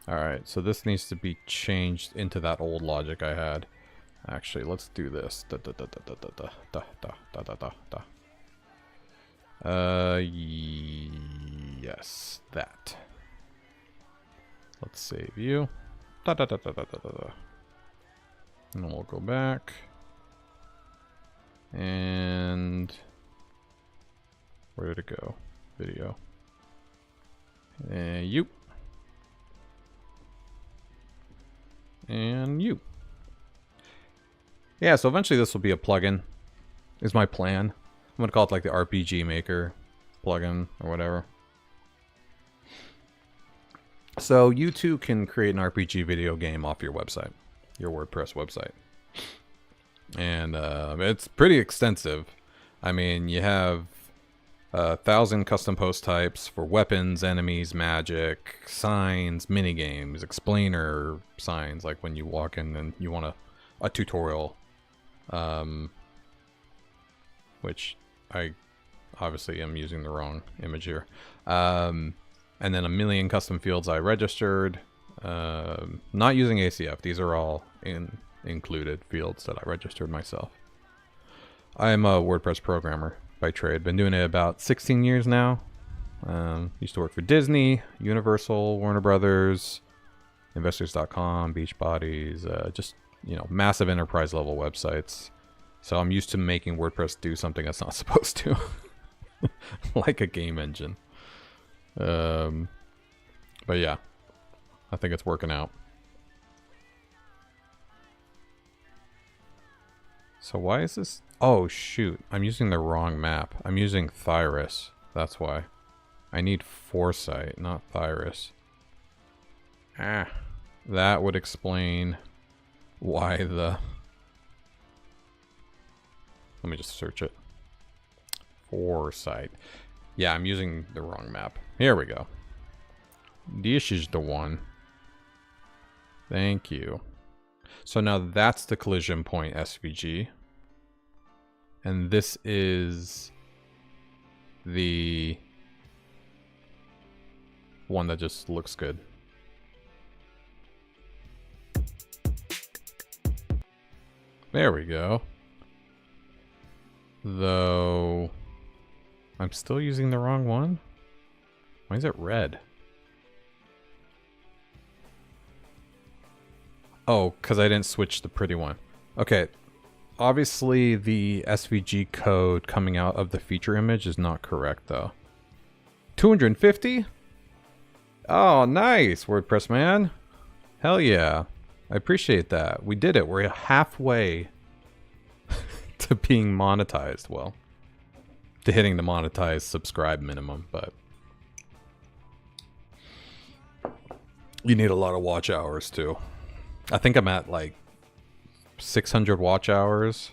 Alright, so this needs to be changed into that old logic I had. Actually, let's do this. Yes, that. Let's save you. And then we'll go back. And where did it go? Video. And you. And you. Yeah, so eventually this will be a plugin, is my plan. I'm going to call it like the RPG Maker plugin or whatever. So you too can create an RPG video game off your website, your WordPress website. And it's pretty extensive. I mean, you have 1,000 custom post types for weapons, enemies, magic, signs, minigames, explainer signs, like when you walk in and you want a tutorial. Which I obviously am using the wrong image here. And then 1 million custom fields I registered. Not using ACF. These are all included fields that I registered myself. I am a WordPress programmer by trade. Been doing it about 16 years now. Used to work for Disney, Universal, Warner Brothers, Investors.com, Beachbodies, just, you know, massive enterprise level websites. So I'm used to making WordPress do something that's not supposed to. Like a game engine. But yeah, I think it's working out. So why is this? Oh shoot, I'm using the wrong map. I'm using Thyrus. That's why. I need Foresight, not Thyrus. Ah, that would explain why the... Let me just search it. Foresight. Yeah, I'm using the wrong map. Here we go. This is the one. Thank you. So now that's the collision point SVG. And this is the one that just looks good. There we go. Though I'm still using the wrong one. Why is it red? Oh, because I didn't switch the pretty one. Okay. Obviously, the SVG code coming out of the feature image is not correct, though. 250? Oh, nice, WordPress man. Hell yeah. I appreciate that. We did it. We're halfway to being monetized. Well, to hitting the monetized subscribe minimum, but you need a lot of watch hours, too. I think I'm at, like, 600 watch hours.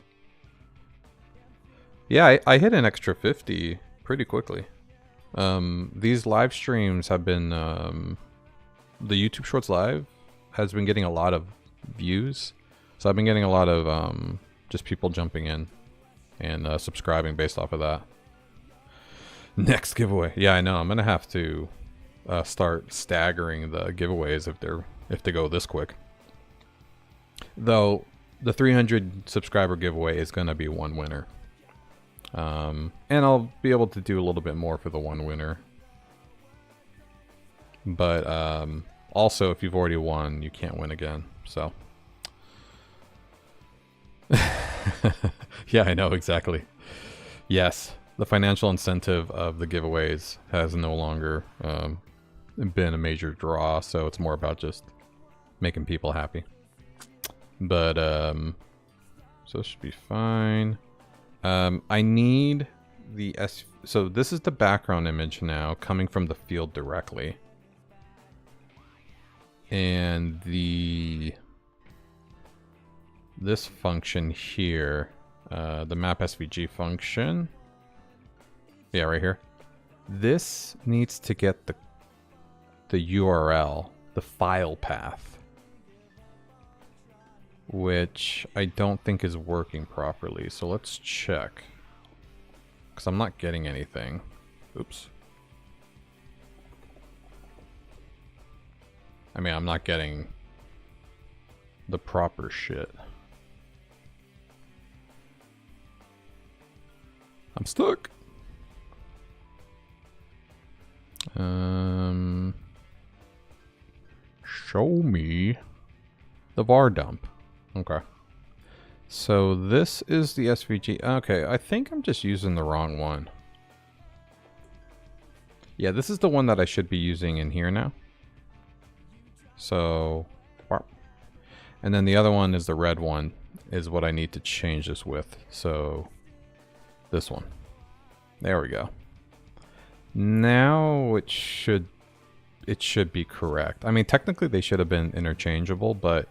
Yeah, I hit an extra 50 pretty quickly. These live streams have been, the YouTube Shorts Live has been getting a lot of views. So I've been getting a lot of, just people jumping in and subscribing based off of that. Next giveaway. Yeah, I know. I'm going to have to start staggering the giveaways if they go this quick. Though the 300 subscriber giveaway is going to be one winner. And I'll be able to do a little bit more for the one winner. But also, if you've already won, you can't win again. So, yeah, I know, exactly. Yes, the financial incentive of the giveaways has no longer been a major draw. So it's more about just making people happy. But, so it should be fine. I need the so this is the background image now coming from the field directly. And this function here, the map SVG function. Yeah, right here. This needs to get the URL, the file path. Which I don't think is working properly. So let's check. Because I'm not getting anything. Oops. I mean, I'm not getting the proper shit. I'm stuck. Show me the var dump. Okay. So this is the SVG. Okay, I think I'm just using the wrong one. Yeah, this is the one that I should be using in here now. So, and then the other one is the red one, is what I need to change this with. So, this one. There we go. Now it should be correct. I mean, technically they should have been interchangeable, but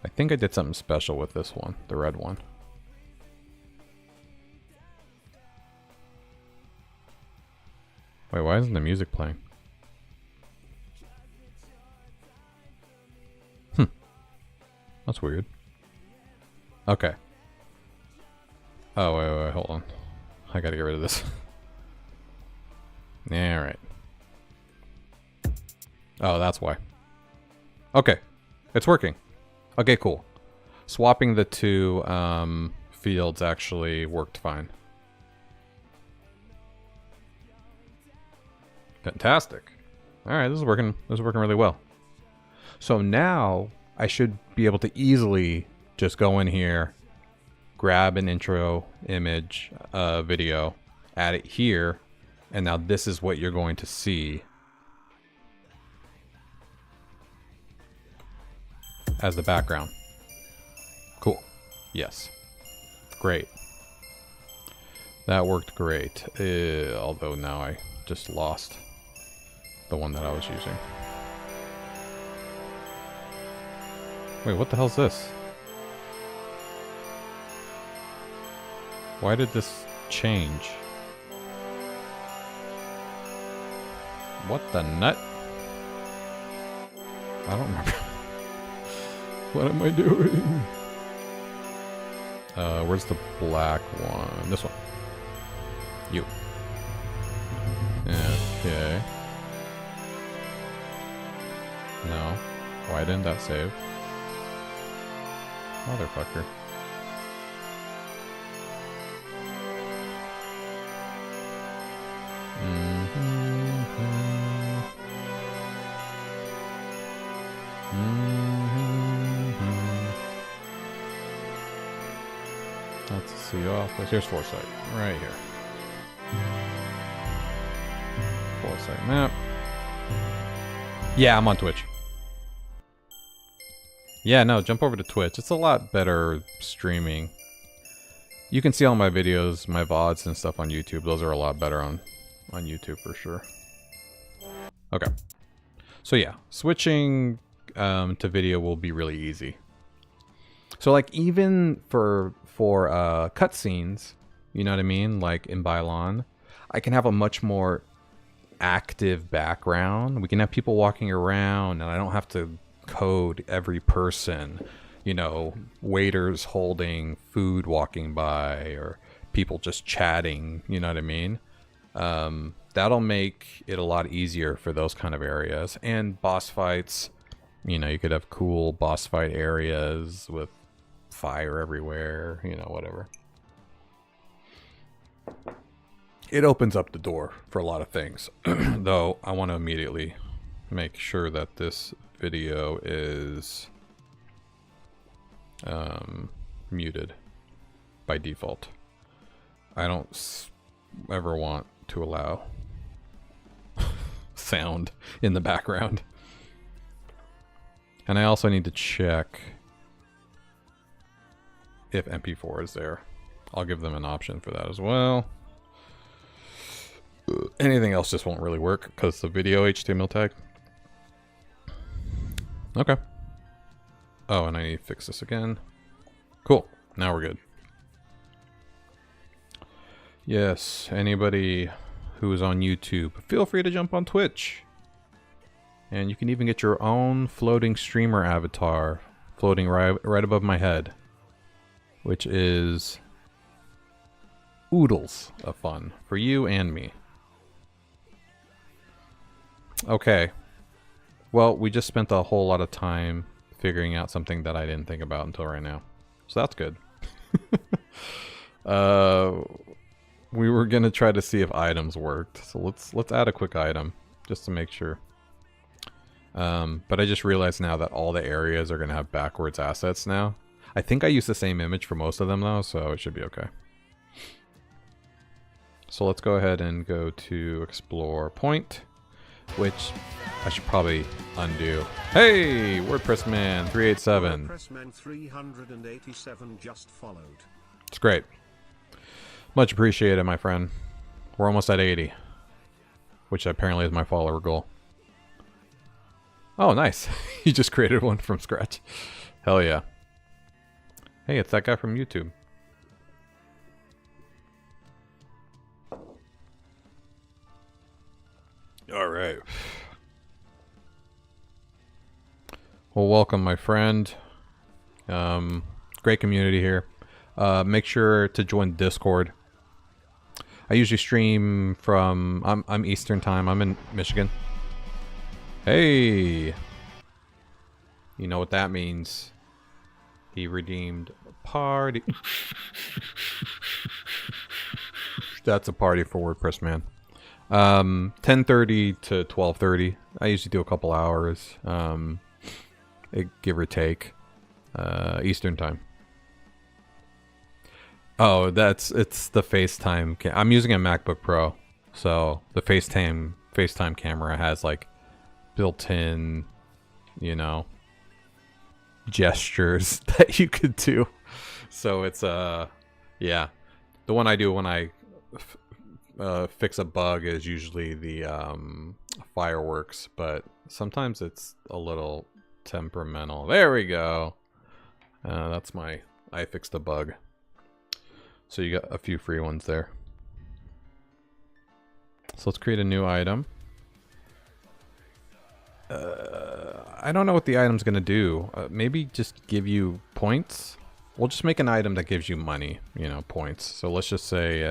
I think I did something special with this one, the red one. Wait, why isn't the music playing? That's weird. Okay. Oh, wait, hold on. I gotta get rid of this. Yeah, right. Oh, that's why. Okay. It's working. Okay, cool. Swapping the two fields actually worked fine. Fantastic. All right, this is working. This is working really well. So now I should be able to easily just go in here, grab an intro image, video, add it here, and now this is what you're going to see as the background. Cool. Yes. Great. That worked great. Although now I just lost the one that I was using. Wait, what the hell's this? Why did this change? What the nut? I don't remember. What am I doing? Where's the black one? This one. You. Okay. No. Why didn't that save? Motherfucker. Let's see off. Here's Foresight. Right here. Foresight map. Yeah, I'm on Twitch. Yeah, no, jump over to Twitch. It's a lot better streaming. You can see all my videos, my VODs and stuff on YouTube. Those are a lot better on YouTube for sure. Okay. So yeah, switching to video will be really easy. So like even for cutscenes, you know what I mean? Like in Bylon, I can have a much more active background. We can have people walking around and I don't have to code every person, you know, waiters holding food walking by or people just chatting, you know what I mean? That'll make it a lot easier for those kind of areas. And boss fights, you know, you could have cool boss fight areas with fire everywhere, you know, whatever. It opens up the door for a lot of things. Though I want to immediately make sure that this video is muted by default. I don't ever want to allow sound in the background. And I also need to check if MP4 is there. I'll give them an option for that as well. Anything else just won't really work because the video HTML tag. Okay. Oh, and I need to fix this again. Cool. Now we're good. Yes, anybody who is on YouTube, feel free to jump on Twitch. And you can even get your own floating streamer avatar floating right above my head, which is oodles of fun for you and me. Okay. Well, we just spent a whole lot of time figuring out something that I didn't think about until right now. So that's good. We were gonna try to see if items worked. So let's add a quick item just to make sure. But I just realized now that all the areas are gonna have backwards assets now. I think I used the same image for most of them though, so it should be okay. So let's go ahead and go to explore point, which I should probably undo. Hey, WordPress Man 387. WordPress Man 387 just followed. It's great. Much appreciated, my friend. We're almost at 80, which apparently is my follower goal. Oh, nice. You just created one from scratch. Hell yeah. Hey, it's that guy from YouTube. All right. Well, welcome, my friend. Great community here. Make sure to join Discord. I usually stream from... I'm Eastern time. I'm in Michigan. Hey! You know what that means. He redeemed a party. That's a party for WordPress Man. 10:30 to 12:30. I usually do a couple hours, give or take, Eastern time. Oh, it's the FaceTime. I'm using a MacBook Pro, so the FaceTime camera has like built-in, gestures that you could do. So it's yeah, the one I do when I fix a bug is usually the fireworks, but sometimes it's a little temperamental. There we go. That's I fixed a bug. So you got a few free ones there. So let's create a new item. I don't know what the item's gonna do. Maybe just give you points. We'll just make an item that gives you money, points. So let's just say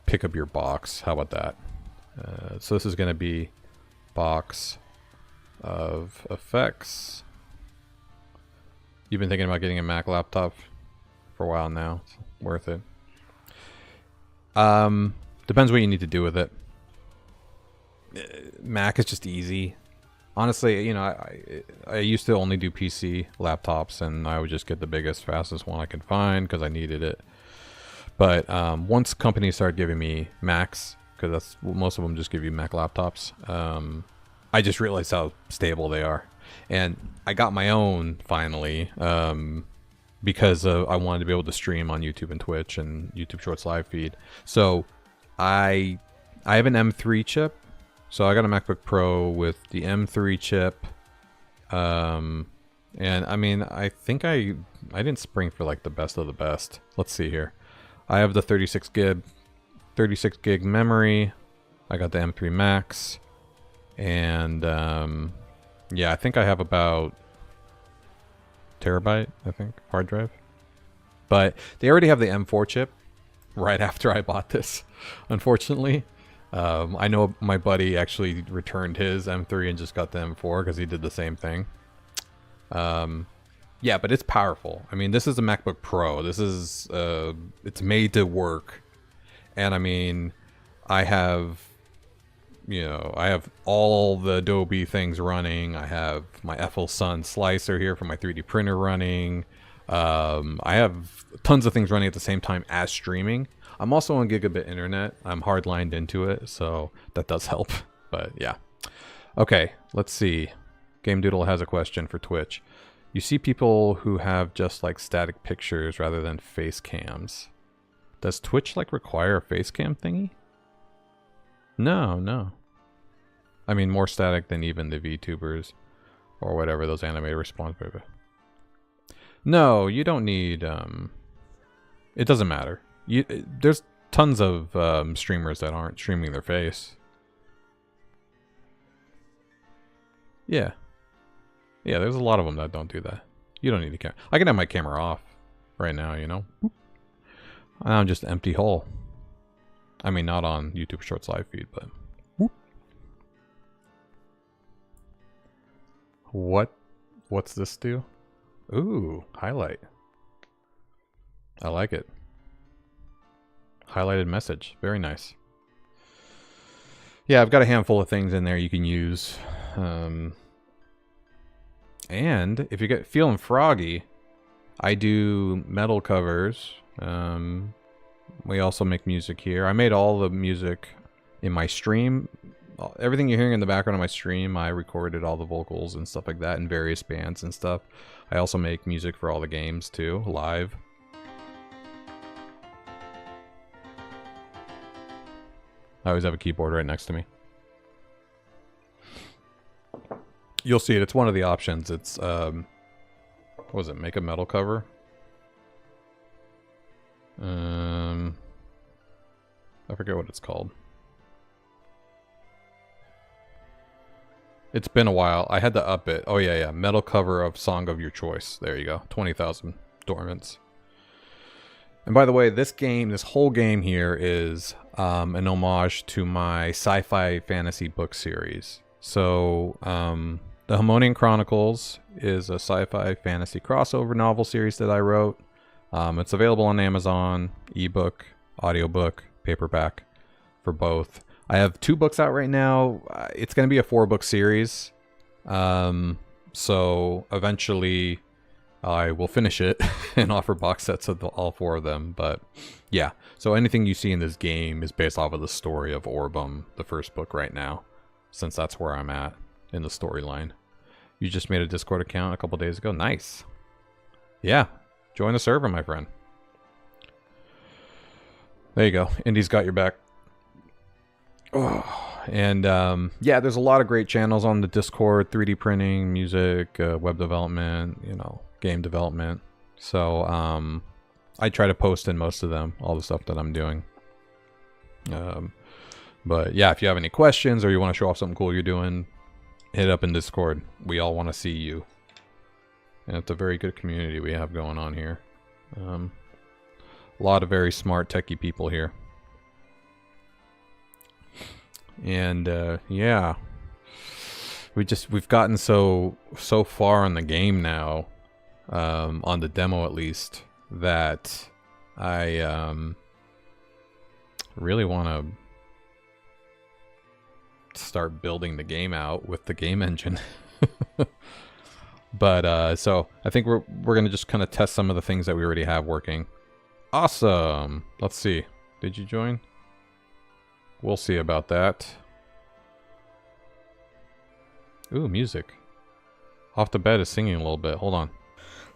pick up your box. How about that? So this is gonna be box of effects. You've been thinking about getting a Mac laptop for a while now. It's worth it. Depends what you need to do with it. Mac is just easy. Honestly, I used to only do PC laptops, and I would just get the biggest, fastest one I could find because I needed it. But once companies started giving me Macs, because most of them just give you Mac laptops, I just realized how stable they are. And I got my own finally, because I wanted to be able to stream on YouTube and Twitch and YouTube Shorts live feed. So I have an M3 chip. So I got a MacBook Pro with the M3 chip. And I mean, I think I didn't spring for like the best of the best. Let's see here. I have the 36 gig memory. I got the M3 Max. And yeah, I think I have about terabyte, I think, hard drive. But they already have the M4 chip right after I bought this, unfortunately. I know my buddy actually returned his M3 and just got the M4 because he did the same thing. Yeah, but it's powerful. I mean, this is a MacBook Pro. This is, it's made to work. And I mean, I have all the Adobe things running. I have my FL-Sun slicer here for my 3D printer running. I have tons of things running at the same time as streaming. I'm also on gigabit internet. I'm hardlined into it, so that does help. But yeah. Okay, let's see. Game Doodle has a question for Twitch. You see people who have just like static pictures rather than face cams. Does Twitch like require a face cam thingy? No. I mean, more static than even the VTubers or whatever those animated response. No, you don't need. It doesn't matter. There's tons of streamers that aren't streaming their face. Yeah, there's a lot of them that don't do that. You don't need a camera. I can have my camera off right now, Boop. I'm just an empty hole. I mean, not on YouTube Shorts live feed, but whoop. What's this do? Ooh, highlight. I like it. Highlighted message. Very nice. Yeah, I've got a handful of things in there you can use. And if you get feeling froggy, I do metal covers. We also make music here. I made all the music in my stream. Everything you're hearing in the background of my stream, I recorded all the vocals and stuff like that in various bands and stuff. I also make music for all the games too, live. I always have a keyboard right next to me. You'll see it. It's one of the options. It's, what was it? Make a metal cover? I forget what it's called. It's been a while. I had to up it. Oh, yeah. Metal cover of song of your choice. There you go. 20,000 dormants. And by the way, this whole game here is an homage to my sci-fi fantasy book series. So, The Harmonian Chronicles is a sci-fi fantasy crossover novel series that I wrote. It's available on Amazon, ebook, audiobook, paperback. for both. I have 2 books out right now. It's going to be a 4-book series. So eventually I will finish it and offer box sets of all 4 of them. But yeah, so anything you see in this game is based off of the story of Orbem, the first book right now, since that's where I'm at in the storyline. You just made a Discord account a couple days ago. Nice. Yeah, join the server, my friend. There you go. Indy's got your back. Oh, and yeah, there's a lot of great channels on the Discord: 3D printing, music, web development, you know, game development. So I try to post in most of them, all the stuff that I'm doing. But yeah, if you have any questions or you want to show off something cool you're doing, hit up in Discord. We all want to see you. And it's a very good community we have going on here. A lot of very smart techie people here. And yeah, we've gotten so far on the game now, on the demo at least, that I really want to start building the game out with the game engine. But so I think we're gonna just kind of test some of the things that we already have working. Awesome. Let's see. Did you join? We'll see about that. Ooh, music. Off the Bed is singing a little bit. Hold on.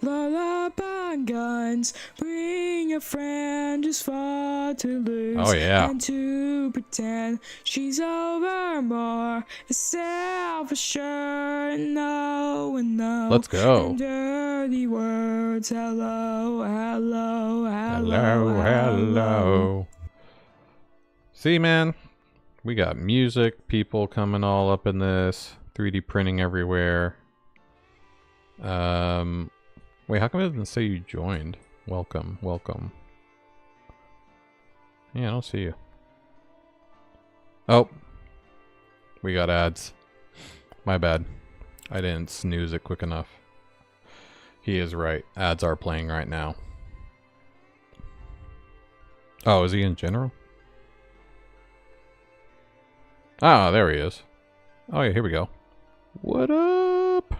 Lullaby guns, bring a friend just for to lose. Oh, yeah. And to pretend she's over more. It's self-assured, no and no. Let's go. And dirty words, hello, hello, Hello, hello. See, man, we got music, people coming all up in this, 3D printing everywhere. Wait, how come it doesn't say you joined? Welcome, welcome. Yeah, I don't see you. Oh, we got ads. My bad. I didn't snooze it quick enough. He is right. Ads are playing right now. Oh, is he in general? Ah, there he is. Oh yeah, here we go. What up?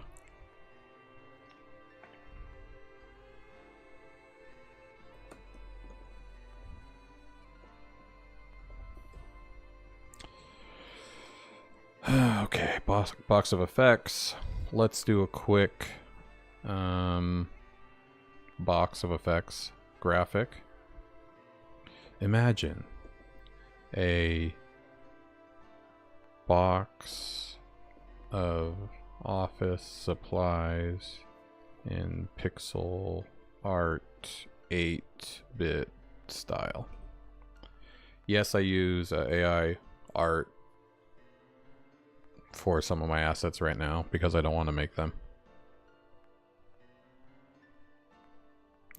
Okay, box of effects. Let's do a quick box of effects graphic. Imagine a box of office supplies in pixel art 8-bit style. Yes, I use AI art for some of my assets right now because I don't want to make them.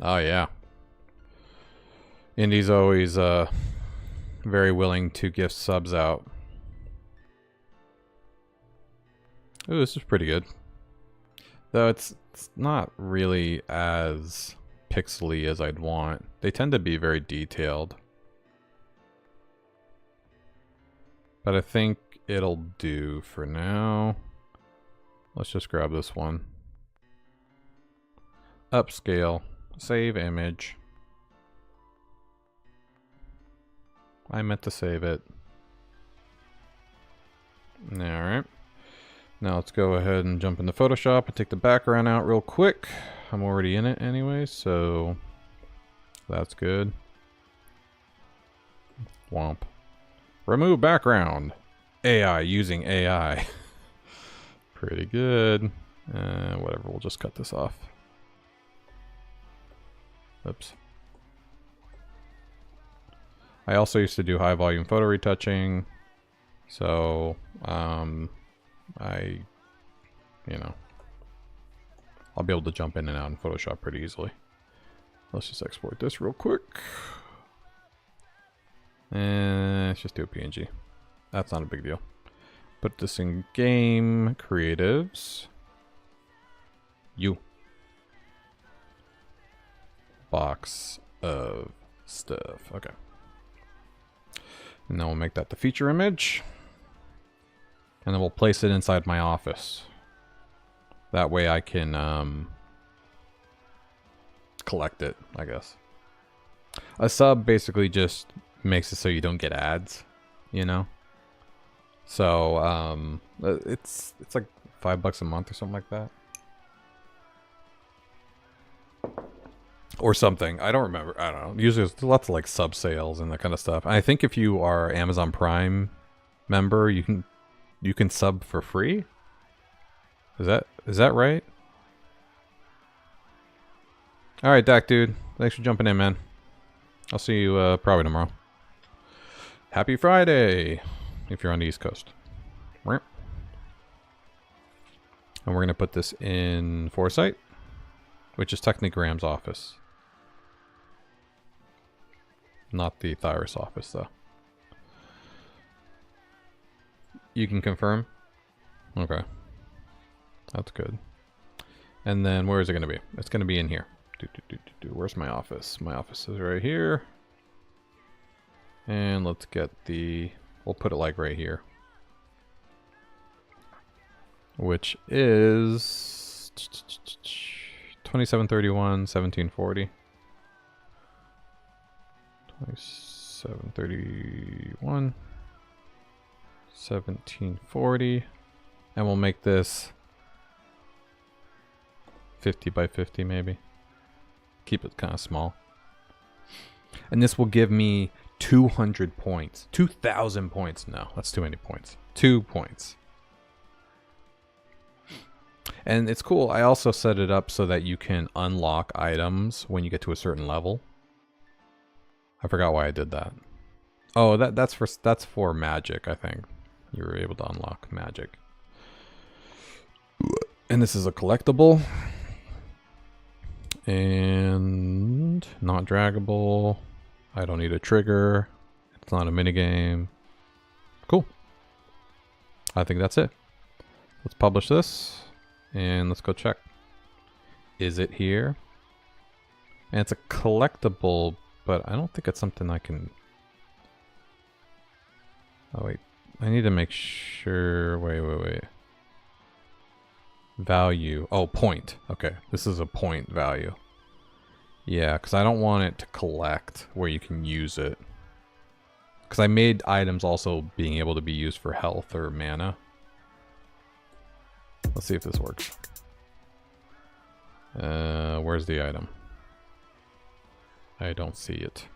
Oh yeah. Indy's always very willing to gift subs out. Ooh, this is pretty good. Though it's not really as pixely as I'd want. They tend to be very detailed. But I think it'll do for now. Let's just grab this one. Upscale. Save image. I meant to save it. Alright. Now let's go ahead and jump into Photoshop and take the background out real quick. I'm already in it anyway, so that's good. Womp. Remove background. AI using AI. Pretty good. Whatever, we'll just cut this off. Oops. I also used to do high volume photo retouching, so you know, I'll be able to jump in and out in Photoshop pretty easily. Let's just export this real quick. And let's just do a PNG. That's not a big deal. Put this in game creatives. Box of stuff. Okay. And then we'll make that the feature image. And then we'll place it inside my office. That way I can collect it, I guess. A sub basically just makes it so you don't get ads, you know? So, it's like $5 a month or something like that. Or something. I don't remember. I don't know. Usually there's lots of like sub sales and that kind of stuff. I think if you are Amazon Prime member, you can sub for free. Is that right? All right, Dak dude. Thanks for jumping in, man. I'll see you probably tomorrow. Happy Friday if you're on the East Coast. And we're going to put this in Foresight, which is technically Graham's office. Not the Thyrus office, though. You can confirm? Okay. That's good. And then where is it going to be? It's going to be in here. Where's my office? My office is right here. And let's get the... We'll put it like right here. Which is... 2731, 1740. 2731, 1740. And we'll make this 50 by 50 maybe. Keep it kind of small. And this will give me 200 points. 2,000 points. No, that's too many points. 2 points. And it's cool. I also set it up so that you can unlock items when you get to a certain level. I forgot why I did that. Oh, that's for magic, I think. You were able to unlock magic. And this is a collectible. And not draggable. I don't need a trigger. It's not a minigame. Cool. I think that's it. Let's publish this. And let's go check. Is it here? And it's a collectible, but I don't think it's something I can... Oh, wait. I need to make sure... Wait. Value. Oh, point. Okay. This is a point value. Yeah, because I don't want it to collect where you can use it. Because I made items also being able to be used for health or mana. Let's see if this works. Where's the item? I don't see it.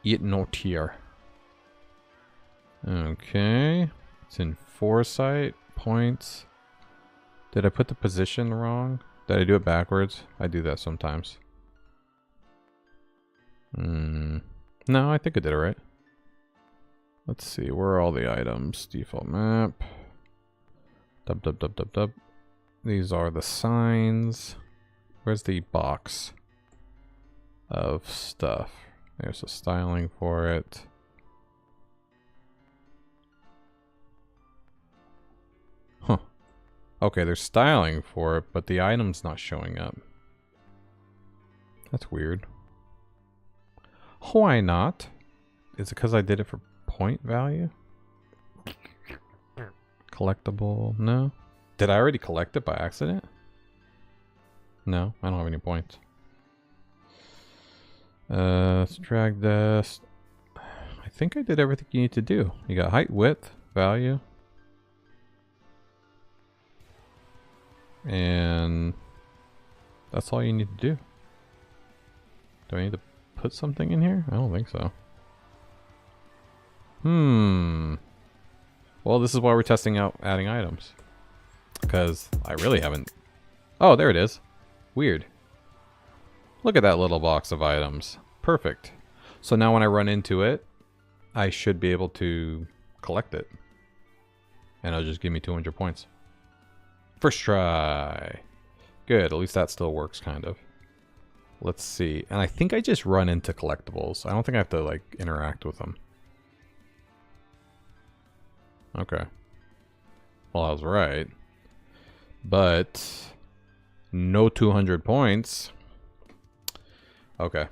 It not here. Okay. It's in Foresight. Points. Did I put the position wrong? Did I do it backwards? I do that sometimes. No, I think I did it right. Let's see. Where are all the items? Default map. Dub. These are the signs. Where's the box of stuff? There's a styling for it. Huh. Okay, there's styling for it, but the item's not showing up. That's weird. Why not? Is it because I did it for point value? Collectible? No. Did I already collect it by accident? No, I don't have any points. Let's drag this. I think I did everything you need to do. You got height, width, value. And that's all you need to do. Do I need to put something in here? I don't think so. Well, this is why we're testing out adding items. Because I really haven't... Oh, there it is. Weird. Look at that little box of items. Perfect. So now when I run into it, I should be able to collect it. And it'll just give me 200 points. First try. Good, at least that still works, kind of. Let's see. And I think I just run into collectibles. I don't think I have to, like, interact with them. Okay. Well, I was right. But no 200 points. Okay.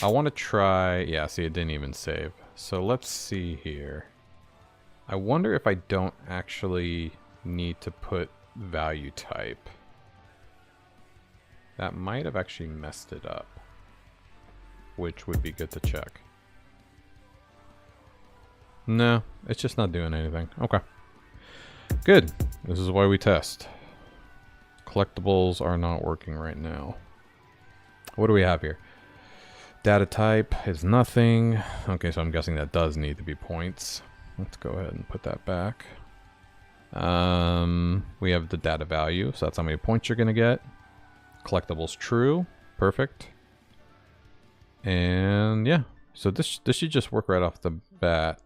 I want to try... Yeah, see, it didn't even save. So let's see here. I wonder if I don't actually need to put value type. That might have actually messed it up, which would be good to check. No, it's just not doing anything. Okay. Good. This is why we test. Collectibles are not working right now. What do we have here? Data type is nothing. Okay, so I'm guessing that does need to be points. Let's go ahead and put that back. We have the data value, so that's how many points you're gonna get. Collectibles true. Perfect. And yeah, so this should just work right off the bat.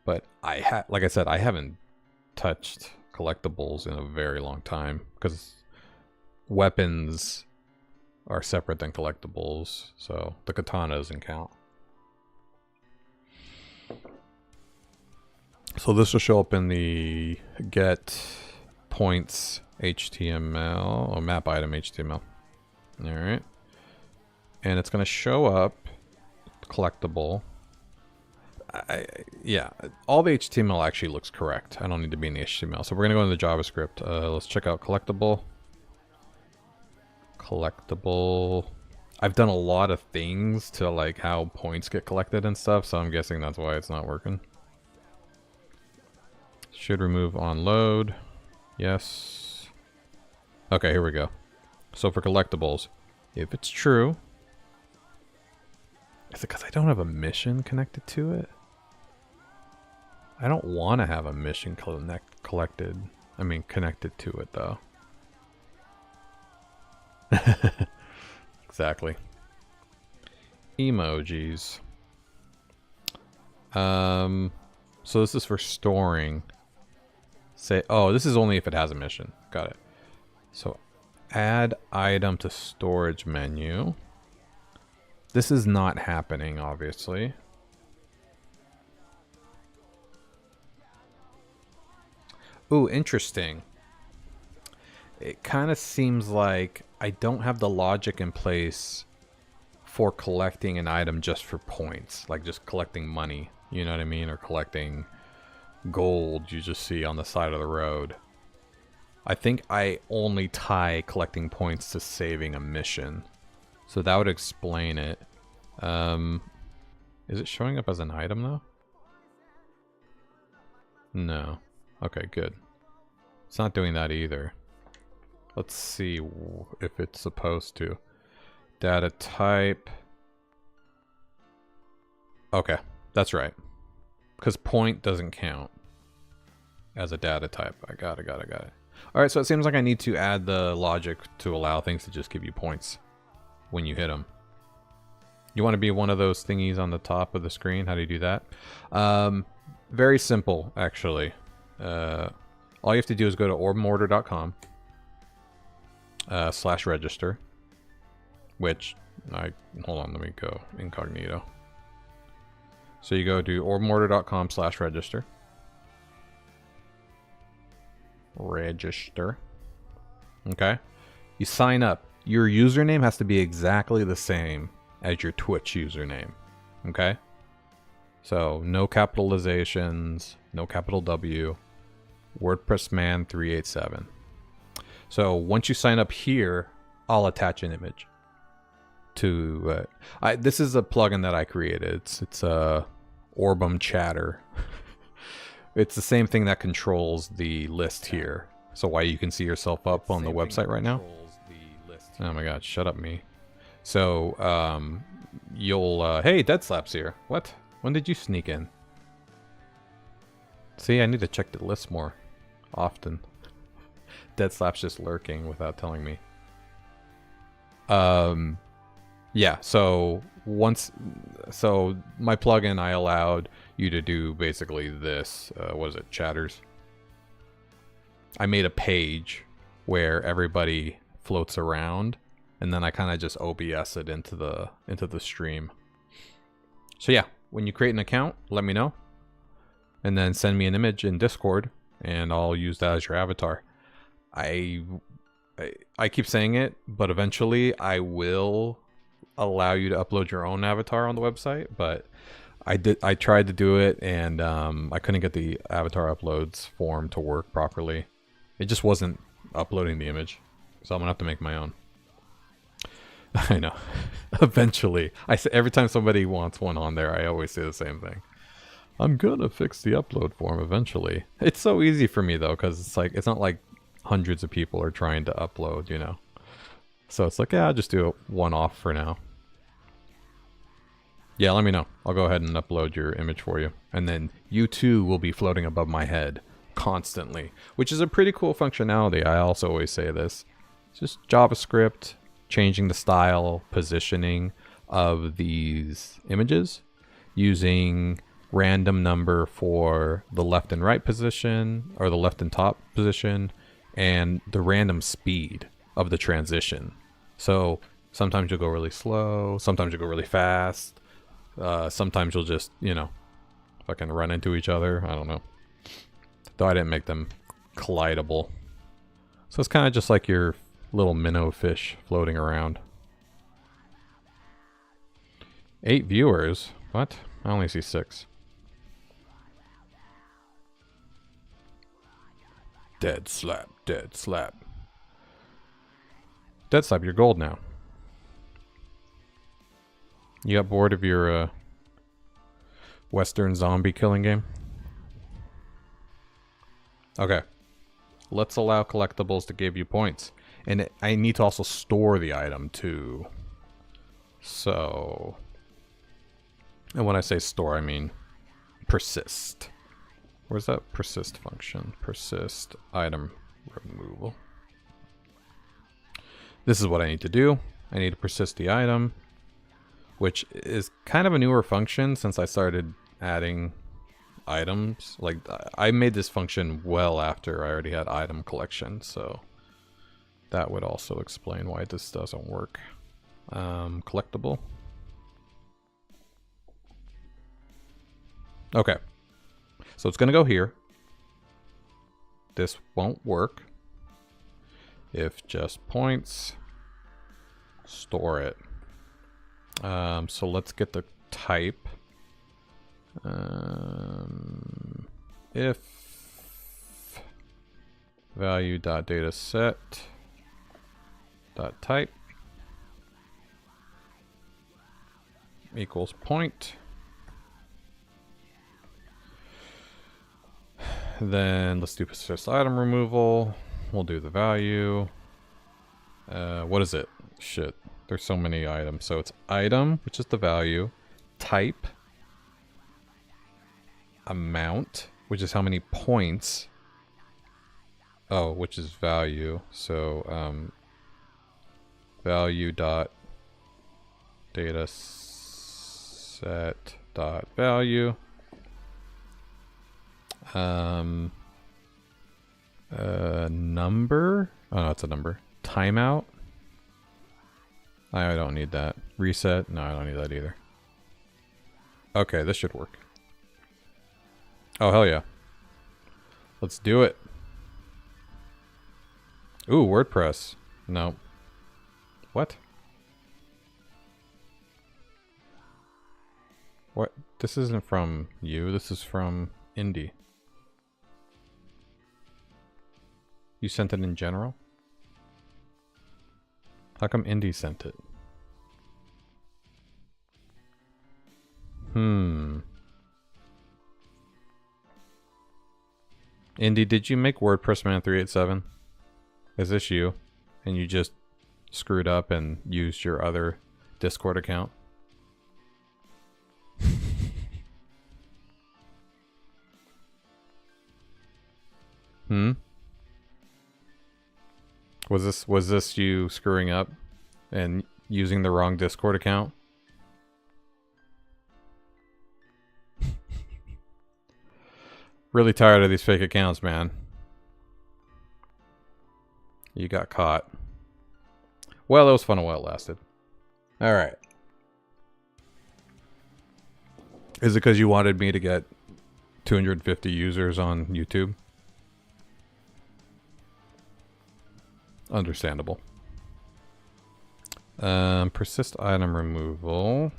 But like I said, I haven't touched collectibles in a very long time because weapons are separate than collectibles, so the katana doesn't count. So this will show up in the get points HTML or map item HTML. All right, and it's going to show up collectible. Yeah, all the HTML actually looks correct. I don't need to be in the HTML. So we're gonna go into the JavaScript. Let's check out collectible. Collectible. I've done a lot of things to like how points get collected and stuff, so I'm guessing that's why it's not working. Should remove on load. Yes. Okay, here we go. So for collectibles, if it's true, is it because I don't have a mission connected to it? I don't want to have a mission connected to it though. Exactly. Emojis. So this is for storing. Say, oh, this is only if it has a mission. Got it. So add item to storage menu. This is not happening, obviously. Ooh, interesting. It kind of seems like I don't have the logic in place for collecting an item just for points. Like just collecting money, you know what I mean? Or collecting gold you just see on the side of the road. I think I only tie collecting points to saving a mission. So that would explain it. Is it showing up as an item though? No. Okay, good. It's not doing that either. Let's see if it's supposed to. Data type. Okay, that's right. Because point doesn't count as a data type. I got it. Alright, so it seems like I need to add the logic to allow things to just give you points when you hit them. You want to be one of those thingies on the top of the screen? How do you do that? Very simple, actually. All you have to do is go to orbemortar.com /register, which hold on, let me go incognito. So you go to orbemortar.com /register. Register. Okay. You sign up. Your username has to be exactly the same as your Twitch username. Okay? So no capitalizations, no capital W. WordPress man 387. So once you sign up here, I'll attach an image to this is a plugin that I created. It's a Orbem chatter. It's the same thing that controls the list here. So why you can see yourself up on the website right now. Oh my god, shut up me. So you'll hey, Dead Slap's here. What? When did you sneak in? See, I need to check the list more often. Dead Slap's just lurking without telling me. Yeah, so my plugin, I allowed you to do basically this, what is it, chatters? I made a page where everybody floats around, and then I kind of just OBS it into the stream. So yeah, when you create an account, let me know. And then send me an image in Discord, and I'll use that as your avatar. I keep saying it, but eventually I will allow you to upload your own avatar on the website, but I tried to do it, and I couldn't get the avatar uploads form to work properly. It just wasn't uploading the image, so I'm gonna have to make my own. I know. Eventually, I say every time somebody wants one on there, I always say the same thing. I'm gonna fix the upload form eventually. It's so easy for me though, because it's like it's not like hundreds of people are trying to upload, you know. So it's like, yeah, I'll just do it one-off for now. Yeah, let me know. I'll go ahead and upload your image for you. And then you too will be floating above my head constantly, which is a pretty cool functionality. I also always say this. It's just JavaScript, changing the style, positioning of these images using random number for the left and right position, or the left and top position, and the random speed of the transition. So sometimes you'll go really slow, sometimes you'll go really fast. Sometimes you'll just, you know, fucking run into each other. I don't know. Though I didn't make them collidable. So it's kind of just like your little minnow fish floating around. 8 viewers? What? I only see 6. Dead slap, dead slap. Dead slap, you're gold now. You got bored of your Western zombie killing game? Okay. Let's allow collectibles to give you points. And I need to also store the item too. So... And when I say store, I mean persist. Where's that persist function? Persist item removal. This is what I need to do. I need to persist the item, which is kind of a newer function since I started adding items. Like, I made this function well after I already had item collection, so that would also explain why this doesn't work. Collectible. Okay. So it's going to go here. This won't work. If just points, store it. So let's get the type. If value.dataset type equals point. Then let's do persist item removal. We'll do the value. What is it? Shit. There's so many items. So it's item, which is the value. Type. Amount, which is how many points. Oh, which is value. So value dot data set dot value. Number. Oh, no, it's a number. Timeout. I don't need that. Reset. No, I don't need that either. Okay, this should work. Oh, hell yeah. Let's do it. Ooh, WordPress. No. What? What? This isn't from you. This is from Indie. You sent it in general? How come Indie sent it? Indie, did you make WordPress Man 387? Is this you? And you just screwed up and used your other Discord account? Was this you screwing up and using the wrong Discord account? Really tired of these fake accounts, man. You got caught. Well, it was fun while it lasted. Alright. Is it because you wanted me to get 250 users on YouTube? Understandable. Persist item removal.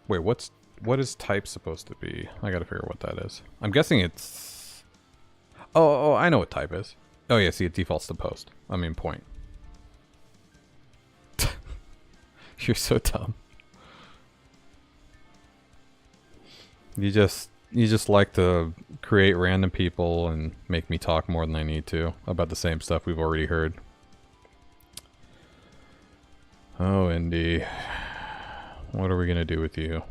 Wait, what is type supposed to be? I gotta figure out what that is. I'm guessing it's... Oh, I know what type is. Oh yeah, see, it defaults to post. I mean point. You're so dumb. You just like to create random people and make me talk more than I need to about the same stuff we've already heard. Oh, Indy. What are we gonna do with you?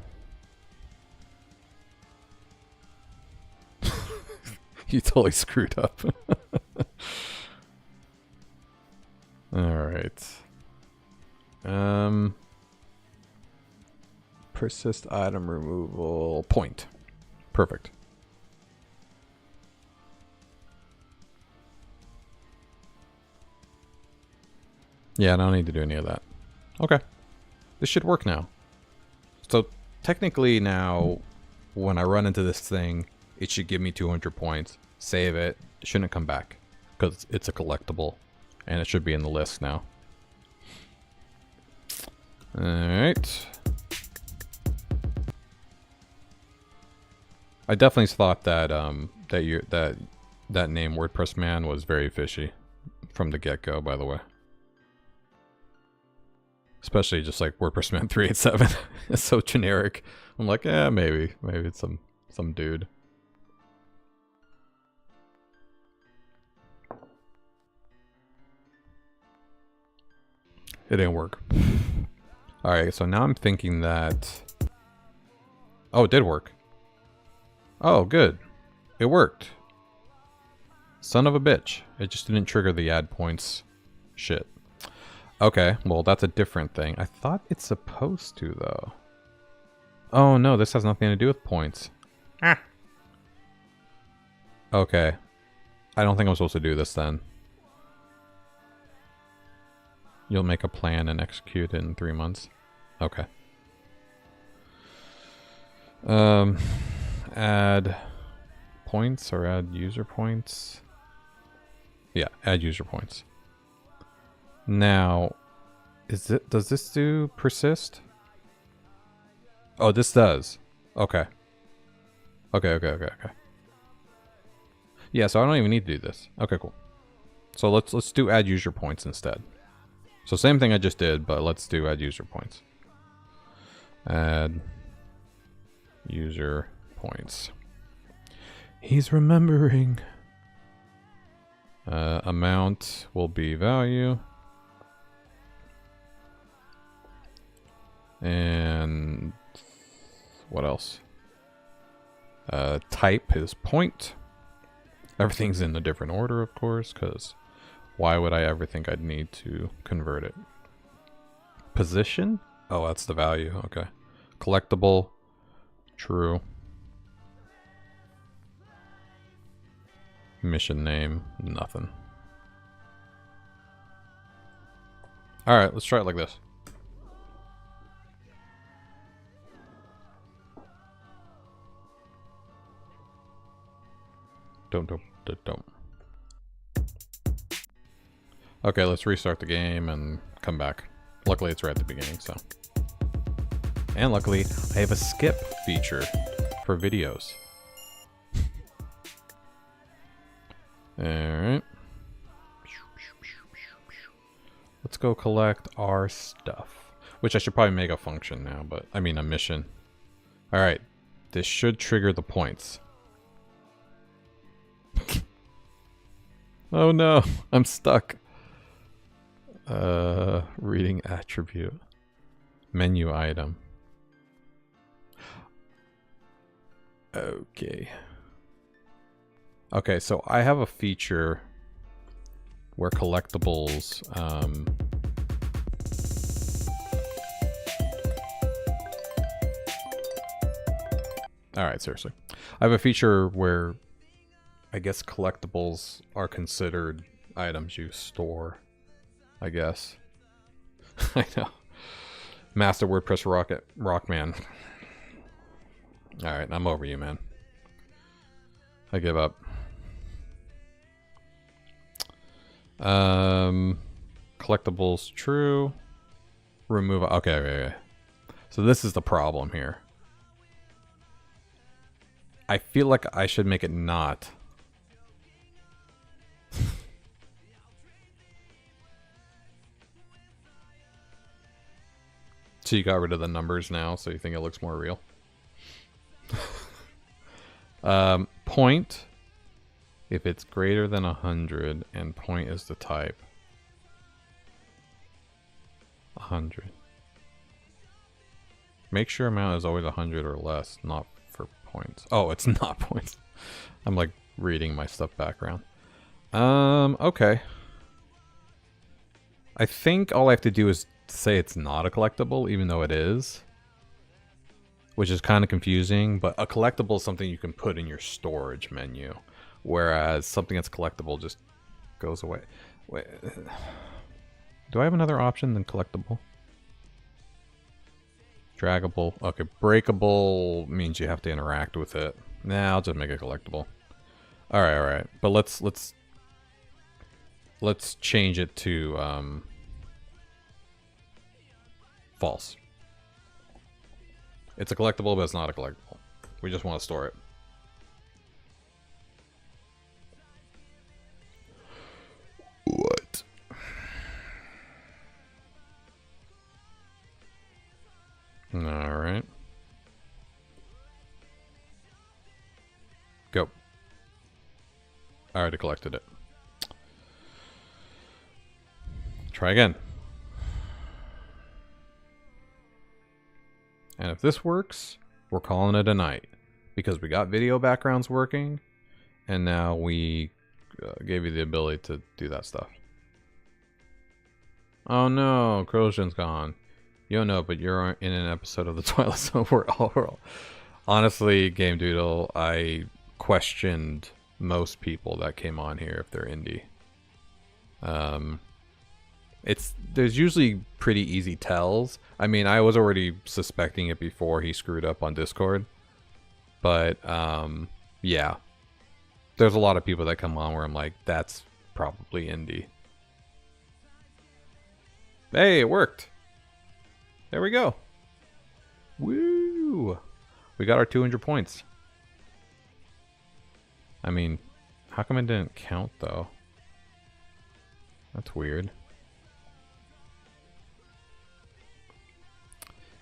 You totally screwed up. Alright. Persist item removal point. Perfect. Yeah, I don't need to do any of that. Okay. This should work now. So technically now, when I run into this thing, it should give me 200 points. Save it. It shouldn't come back because it's a collectible, and it should be in the list now. All right. I definitely thought that that name WordPress man was very fishy from the get-go. By the way. Especially just like WordPress Man 387. It's so generic. I'm like, yeah, maybe it's some dude. It didn't work. Alright, so now I'm thinking that... Oh, it did work. Oh, good. It worked. Son of a bitch. It just didn't trigger the add points shit. Okay, well, that's a different thing. I thought it's supposed to, though. Oh, no, this has nothing to do with points. Ah. Okay. I don't think I'm supposed to do this, then. You'll make a plan and execute it in 3 months. Okay. Add points or add user points? Yeah, add user points. Now, does this do persist? Oh, this does. Okay. Okay. Yeah, so I don't even need to do this. Okay, cool. So let's do add user points instead. So same thing I just did, but let's do add user points. Add user points. He's remembering. Amount will be value. And what else? Type is point. Everything's in a different order, of course, because why would I ever think I'd need to convert it? Position? Oh, that's the value. Okay. Collectible. True. Mission name. Nothing. Alright, let's try it like this. Don't. Okay, let's restart the game and come back. Luckily, it's right at the beginning, so. And luckily, I have a skip feature for videos. Alright. Let's go collect our stuff. Which I should probably make a function now, but I mean a mission. Alright. This should trigger the points. Oh no, I'm stuck. Reading attribute. Menu item. Okay. Okay, so I have a feature where collectibles, Alright, seriously. I have a feature where I guess collectibles are considered items you store, I guess. I know. Master WordPress Rockman. Alright, I'm over you, man. I give up. Collectibles true. Remove. Okay. So this is the problem here. I feel like I should make it not. So you got rid of the numbers now, so you think it looks more real. Point. If it's greater than 100 and point is the type. 100. Make sure amount is always 100 or less, not for points. Oh, it's not points. I'm like reading my stuff background. Okay. I think all I have to do is say it's not a collectible, even though it is. Which is kind of confusing, but a collectible is something you can put in your storage menu. Whereas something that's collectible just goes away. Wait. Do I have another option than collectible? Draggable. Okay, breakable means you have to interact with it. Nah, I'll just make it collectible. Alright. But let's change it to false. It's a collectible, but it's not a collectible. We just want to store it. What? Alright. Go. I already collected it. Try again. And if this works, we're calling it a night. Because we got video backgrounds working, and now we gave you the ability to do that stuff. Oh no, corrosion's gone. You don't know, but you're in an episode of the Twilight Zone. We're all... Honestly, Game Doodle, I questioned most people that came on here if they're indie. There's usually pretty easy tells. I mean, I was already suspecting it before he screwed up on Discord. But, yeah. There's a lot of people that come on where I'm like, that's probably indie. Hey, it worked. There we go. Woo! We got our 200 points. I mean, how come it didn't count, though? That's weird.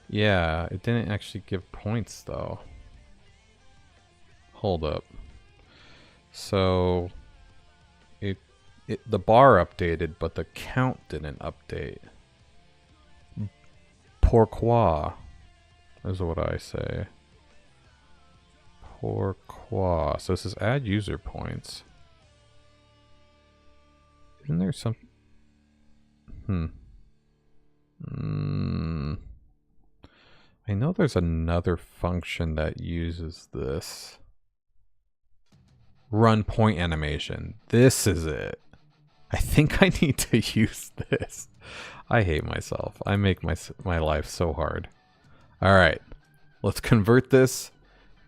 Yeah, it didn't actually give points, though. Hold up. So, the bar updated, but the count didn't update. Pourquoi is what I say. Pourquoi. So this is add user points. Isn't there some... I know there's another function that uses this. Run point animation. This is it. I think I need to use this. I hate myself. I make my life so hard. Alright. Let's convert this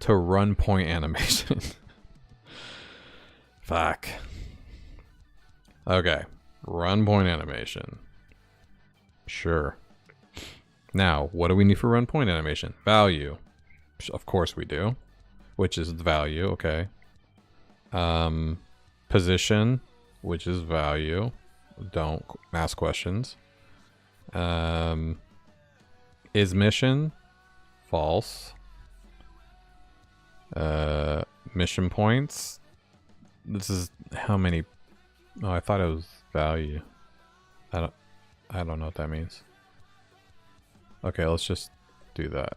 to run point animation. Fuck. Okay. Run point animation. Sure. Now, what do we need for run point animation? Value. Of course we do. Which is the value, okay. Position, which is value. Don't ask questions. Is mission? False. Mission points. This is how many... Oh, I thought it was value. I don't know what that means. Okay, let's just do that.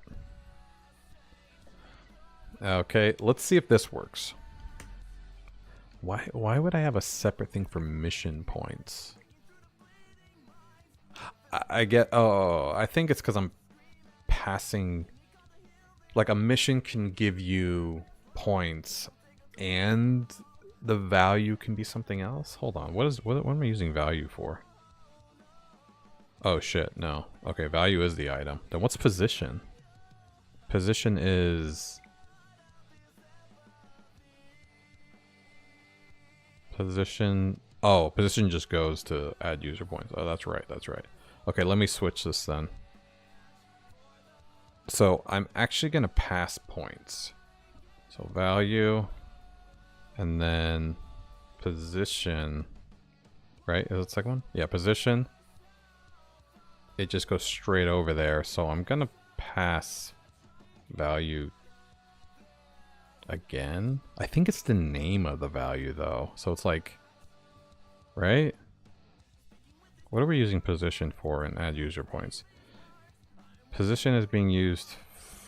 Okay, let's see if this works. Why would I have a separate thing for mission points? I get... Oh, I think it's because I'm passing... Like, a mission can give you points and the value can be something else? Hold on, what am I using value for? Oh shit, no. Okay, value is the item. Then what's position? Position is... Position Oh, position just goes to add user points. Oh, that's right. That's right. Okay, let me switch this then. So I'm actually going to pass points. So value and then position, right? Is it the second one? Yeah, position. It just goes straight over there. So I'm going to pass value again. I think it's the name of the value though. So it's like, right? What are we using position for in add user points? Position is being used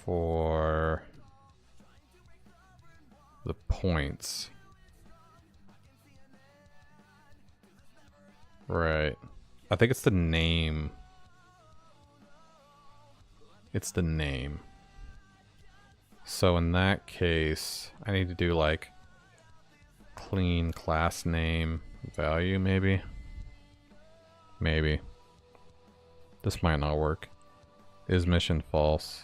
for the points. Right. I think it's the name. It's the name. So in that case, I need to do like clean class name value maybe. Maybe. This might not work. Is mission false?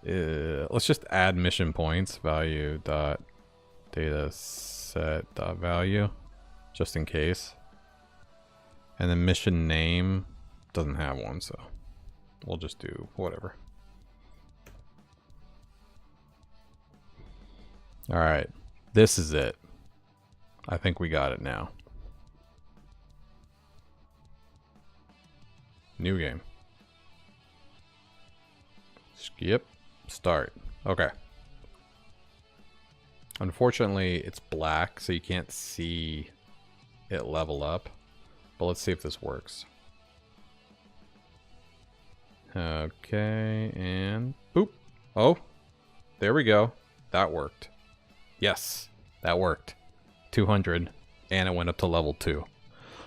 Let's just add mission points value dot data set dot value just in case. And then mission name doesn't have one, so we'll just do whatever. All right, this is it. I think we got it now. New game. Skip. Start. Okay. Unfortunately, it's black, so you can't see it level up. But let's see if this works. Okay, and boop. Oh, there we go. That worked. Yes, that worked. 200, and it went up to level 2.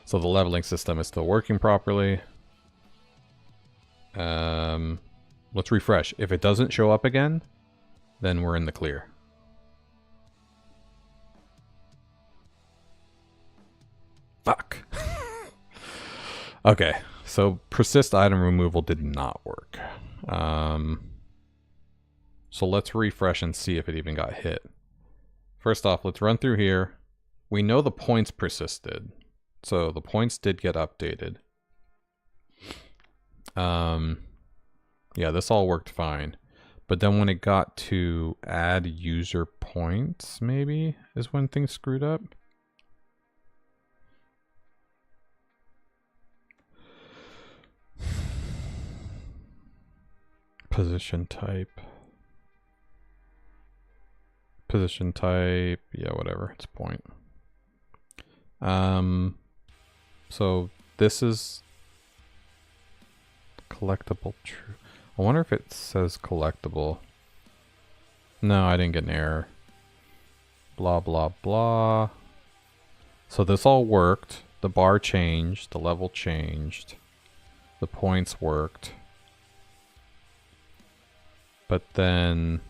So the leveling system is still working properly. Let's refresh. If it doesn't show up again, then we're in the clear. Fuck. Okay, so persist item removal did not work. So let's refresh and see if it even got hit. First off, let's run through here. We know the points persisted. So the points did get updated. Yeah, this all worked fine. But then when it got to add user points, maybe, is when things screwed up. Position type. Position type, yeah, whatever, it's point. So this is collectible true. I wonder if it says collectible. No, I didn't get an error. Blah, blah, blah. So this all worked. The bar changed. The level changed. The points worked. But then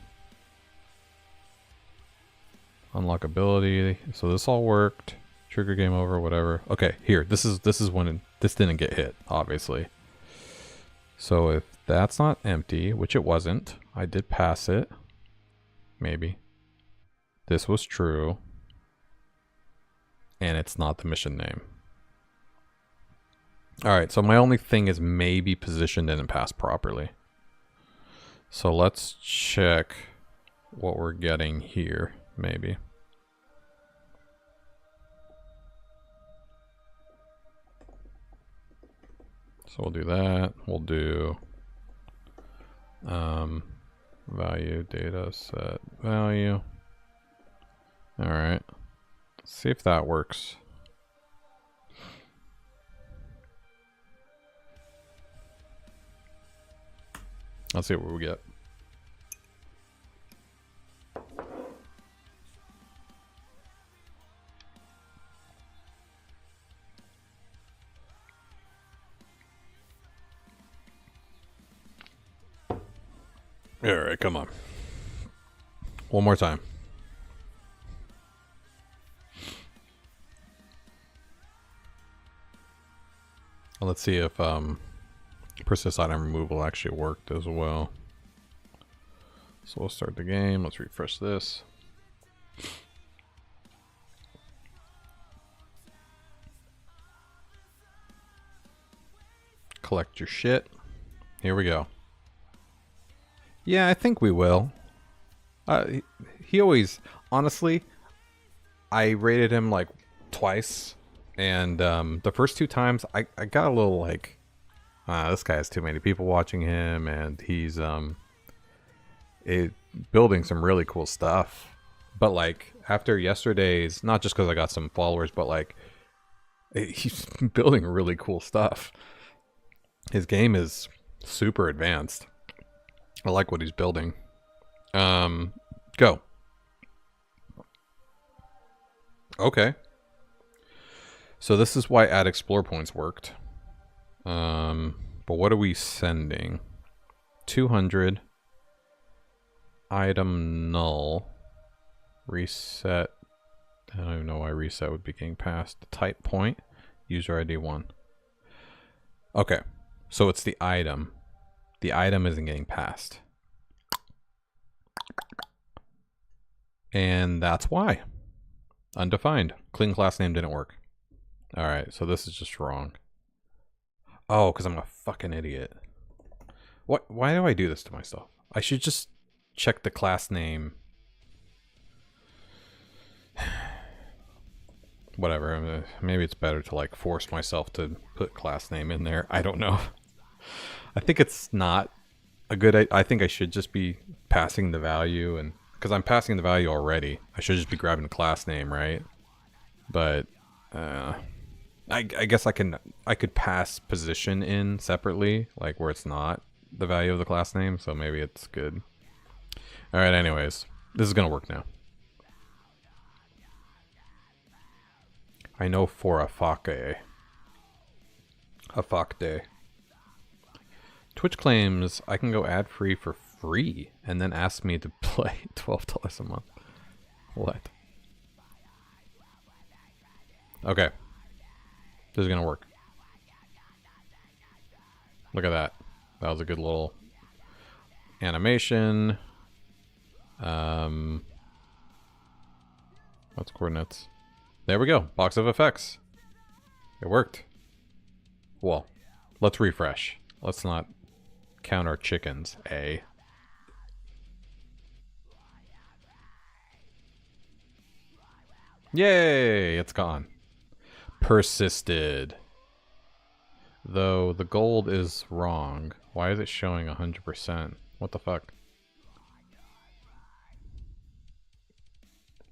unlockability. So this all worked. Trigger game over, whatever. Okay, here. This is when this didn't get hit, obviously. So if that's not empty, which it wasn't, I did pass it. Maybe. This was true. And it's not the mission name. Alright, so my only thing is maybe position didn't pass properly. So let's check what we're getting here, maybe. So we'll do that. We'll do value data set value. All right. Let's see if that works. Let's see what we get. All right, come on. One more time. Let's see if persist item removal actually worked as well. So we'll start the game. Let's refresh this. collect your shit. Here we go. Yeah, I think we will. He always, honestly, I rated him like twice, and the first 2 times I got a little like, this guy has too many people watching him, and he's building some really cool stuff. But like after yesterday's, not just because I got some followers, but like he's building really cool stuff. His game is super advanced. I like what he's building. Go. Okay. So this is why add explore points worked. But what are we sending? 200. Item null. Reset. I don't even know why reset would be getting passed. Type point. User ID 1. Okay. So it's the item. The item isn't getting passed. And that's why. Undefined. Clean class name didn't work. Alright, so this is just wrong. Oh, because I'm a fucking idiot. What? Why do I do this to myself? I should just check the class name. Whatever. Maybe it's better to like force myself to put class name in there. I don't know. I think it's not a good... I think I should just be passing the value, and because I'm passing the value already, I should just be grabbing the class name, right? But I guess I could pass position in separately, like where it's not the value of the class name, so maybe it's good. All right, anyways, this is gonna work now. I know for a fact. Twitch claims I can go ad free for free and then ask me to play $12 a month. What? Okay. This is gonna work. Look at that. That was a good little animation. What's coordinates? There we go. Box of effects. It worked. Well, let's refresh. Let's not count our chickens, eh? Yay! It's gone. Persisted. Though the gold is wrong. Why is it showing 100%? What the fuck?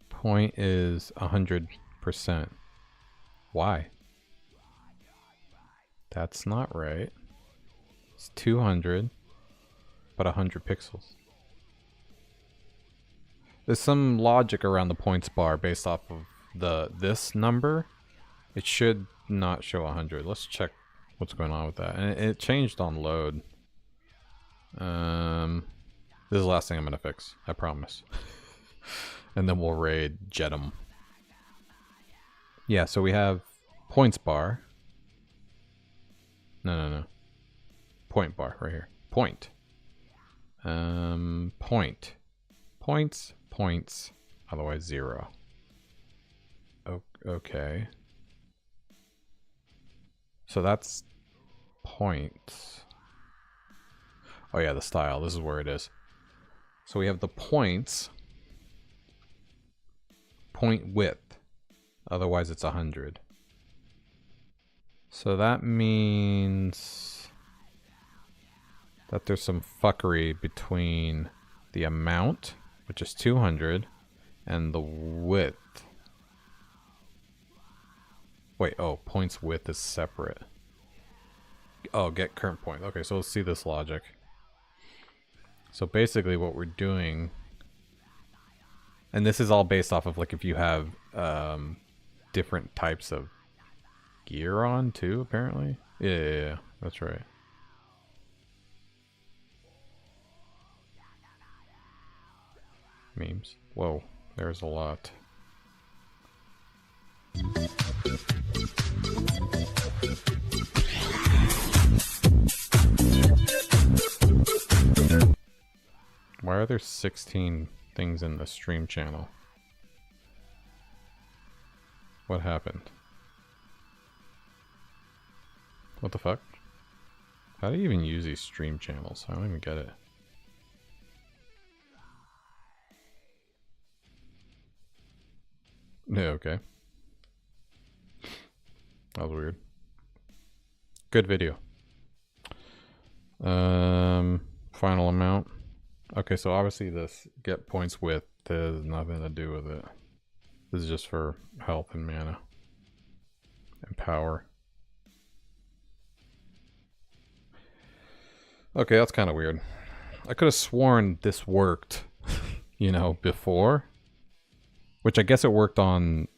Point is 100%. Why? That's not right. It's 200, but 100 pixels. There's some logic around the points bar based off of this number. It should not show 100. Let's check what's going on with that. And it changed on load. This is the last thing I'm gonna fix. I promise. And then we'll raid Jedum. Yeah, so we have points bar. No. Point bar right here. Point. Point. Points. Otherwise 0. Okay. So that's points. Oh yeah, the style. This is where it is. So we have the points. Point width. Otherwise it's 100. So that means that there's some fuckery between the amount, which is 200, and the width. Wait, oh, points width is separate. Oh, get current point. Okay, so let's see this logic. So basically what we're doing, and this is all based off of like if you have different types of gear on too, apparently. Yeah, that's right. Memes. Whoa, there's a lot. Why are there 16 things in the stream channel? What happened? What the fuck? How do you even use these stream channels? I don't even get it. Yeah, okay. That was weird. Good video. Final amount. Okay, so obviously this get points with has nothing to do with it. This is just for health and mana and power. Okay, that's kind of weird. I could have sworn this worked, you know, before. Which I guess it worked on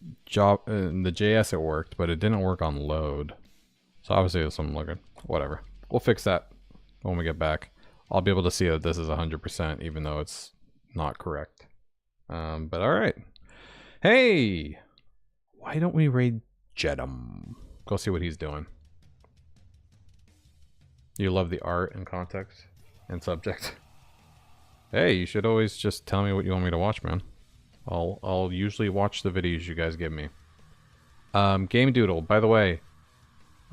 in the JS it worked, but it didn't work on load. So obviously there's some looking. Whatever. We'll fix that when we get back. I'll be able to see that this is 100% even though it's not correct. But alright. Hey! Why don't we raid Jedum? Go see what he's doing. You love the art and context and subject. Hey, you should always just tell me what you want me to watch, man. I'll usually watch the videos you guys give me. Game Doodle, by the way,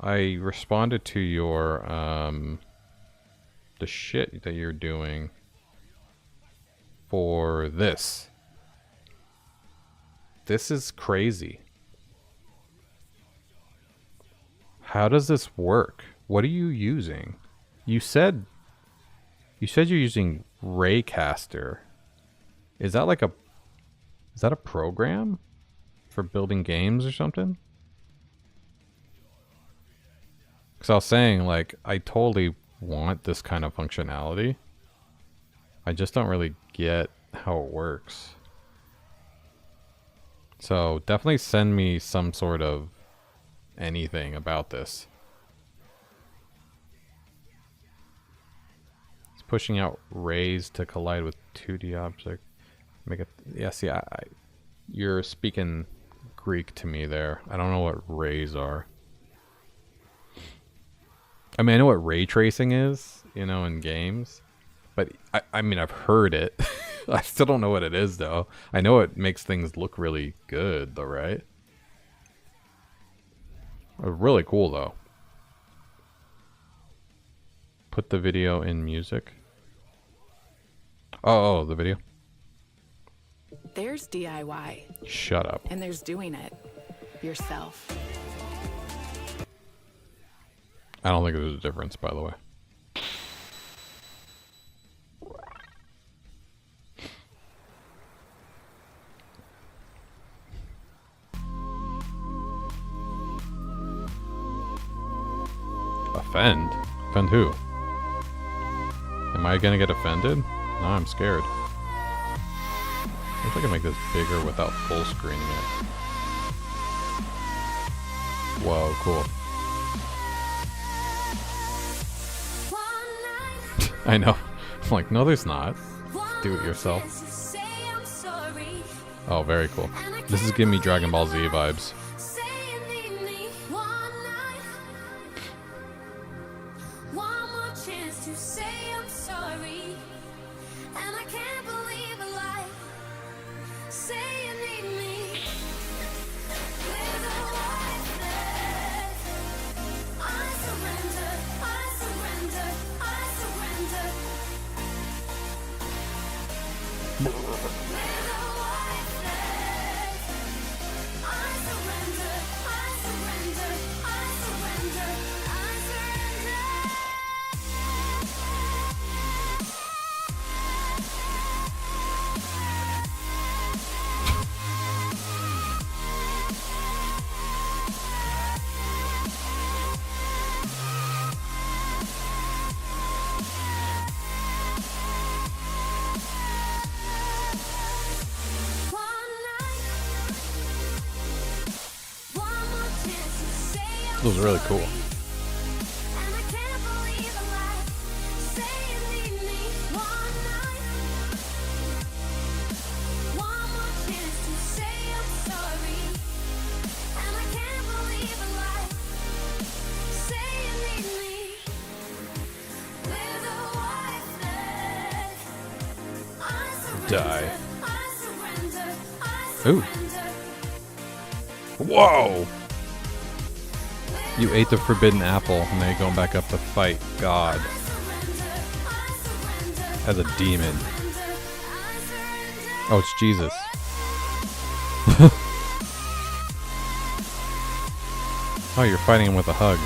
I responded to your the shit that you're doing for this. This is crazy. How does this work? What are you using? You said you're using Raycaster. Is that like a program for building games or something? Because I was saying, like, I totally want this kind of functionality. I just don't really get how it works. So definitely send me some sort of anything about this. It's pushing out rays to collide with 2D object. Make it, yeah, see, you're speaking Greek to me there. I don't know what rays are. I mean, I know what ray tracing is, you know, in games. But, I mean, I've heard it. I still don't know what it is, though. I know it makes things look really good, though, right? Really cool, though. Put the video in music. Oh, the video. There's DIY. Shut up. And there's doing it yourself. I don't think there's a difference, by the way. Offend? Offend who? Am I gonna get offended? No, I'm scared. I wish I could make this bigger without full screening it. Whoa, cool. I know. I'm like, no, there's not. Do it yourself. Oh, very cool. This is giving me Dragon Ball Z vibes. It was really cool. Die. Ooh. Whoa! You ate the forbidden apple, and now you're going back up to fight God as a demon. Oh, it's Jesus. Oh, you're fighting him with a hug.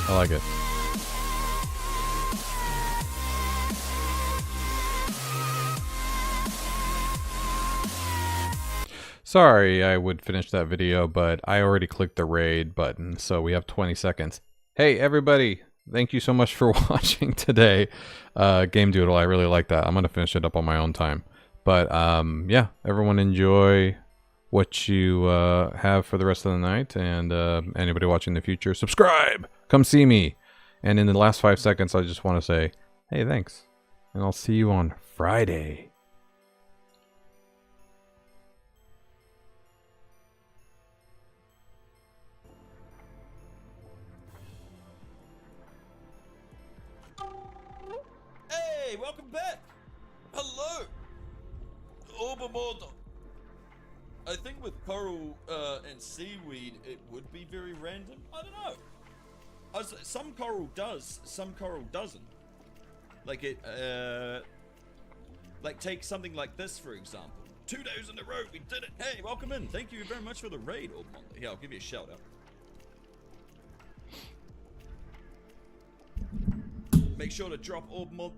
I like it. Sorry I would finish that video, but I already clicked the raid button, so we have 20 seconds. Hey everybody, thank you so much for watching today. Game Doodle, I really like that. I'm gonna finish it up on my own time. But yeah, everyone enjoy what you have for the rest of the night, and anybody watching in the future, subscribe! Come see me! And in the last 5 seconds, I just want to say, hey, thanks. And I'll see you on Friday. Hey, welcome back. Hello. Orbem. I think with coral and seaweed, it would be very random. I don't know. Some coral does, some coral doesn't. Like it, like take something like this for example. 2 days in a row, we did it. Hey, welcome in. Thank you very much for the raid, Orbem. Here, I'll give you a shout out. Make sure to drop Orbem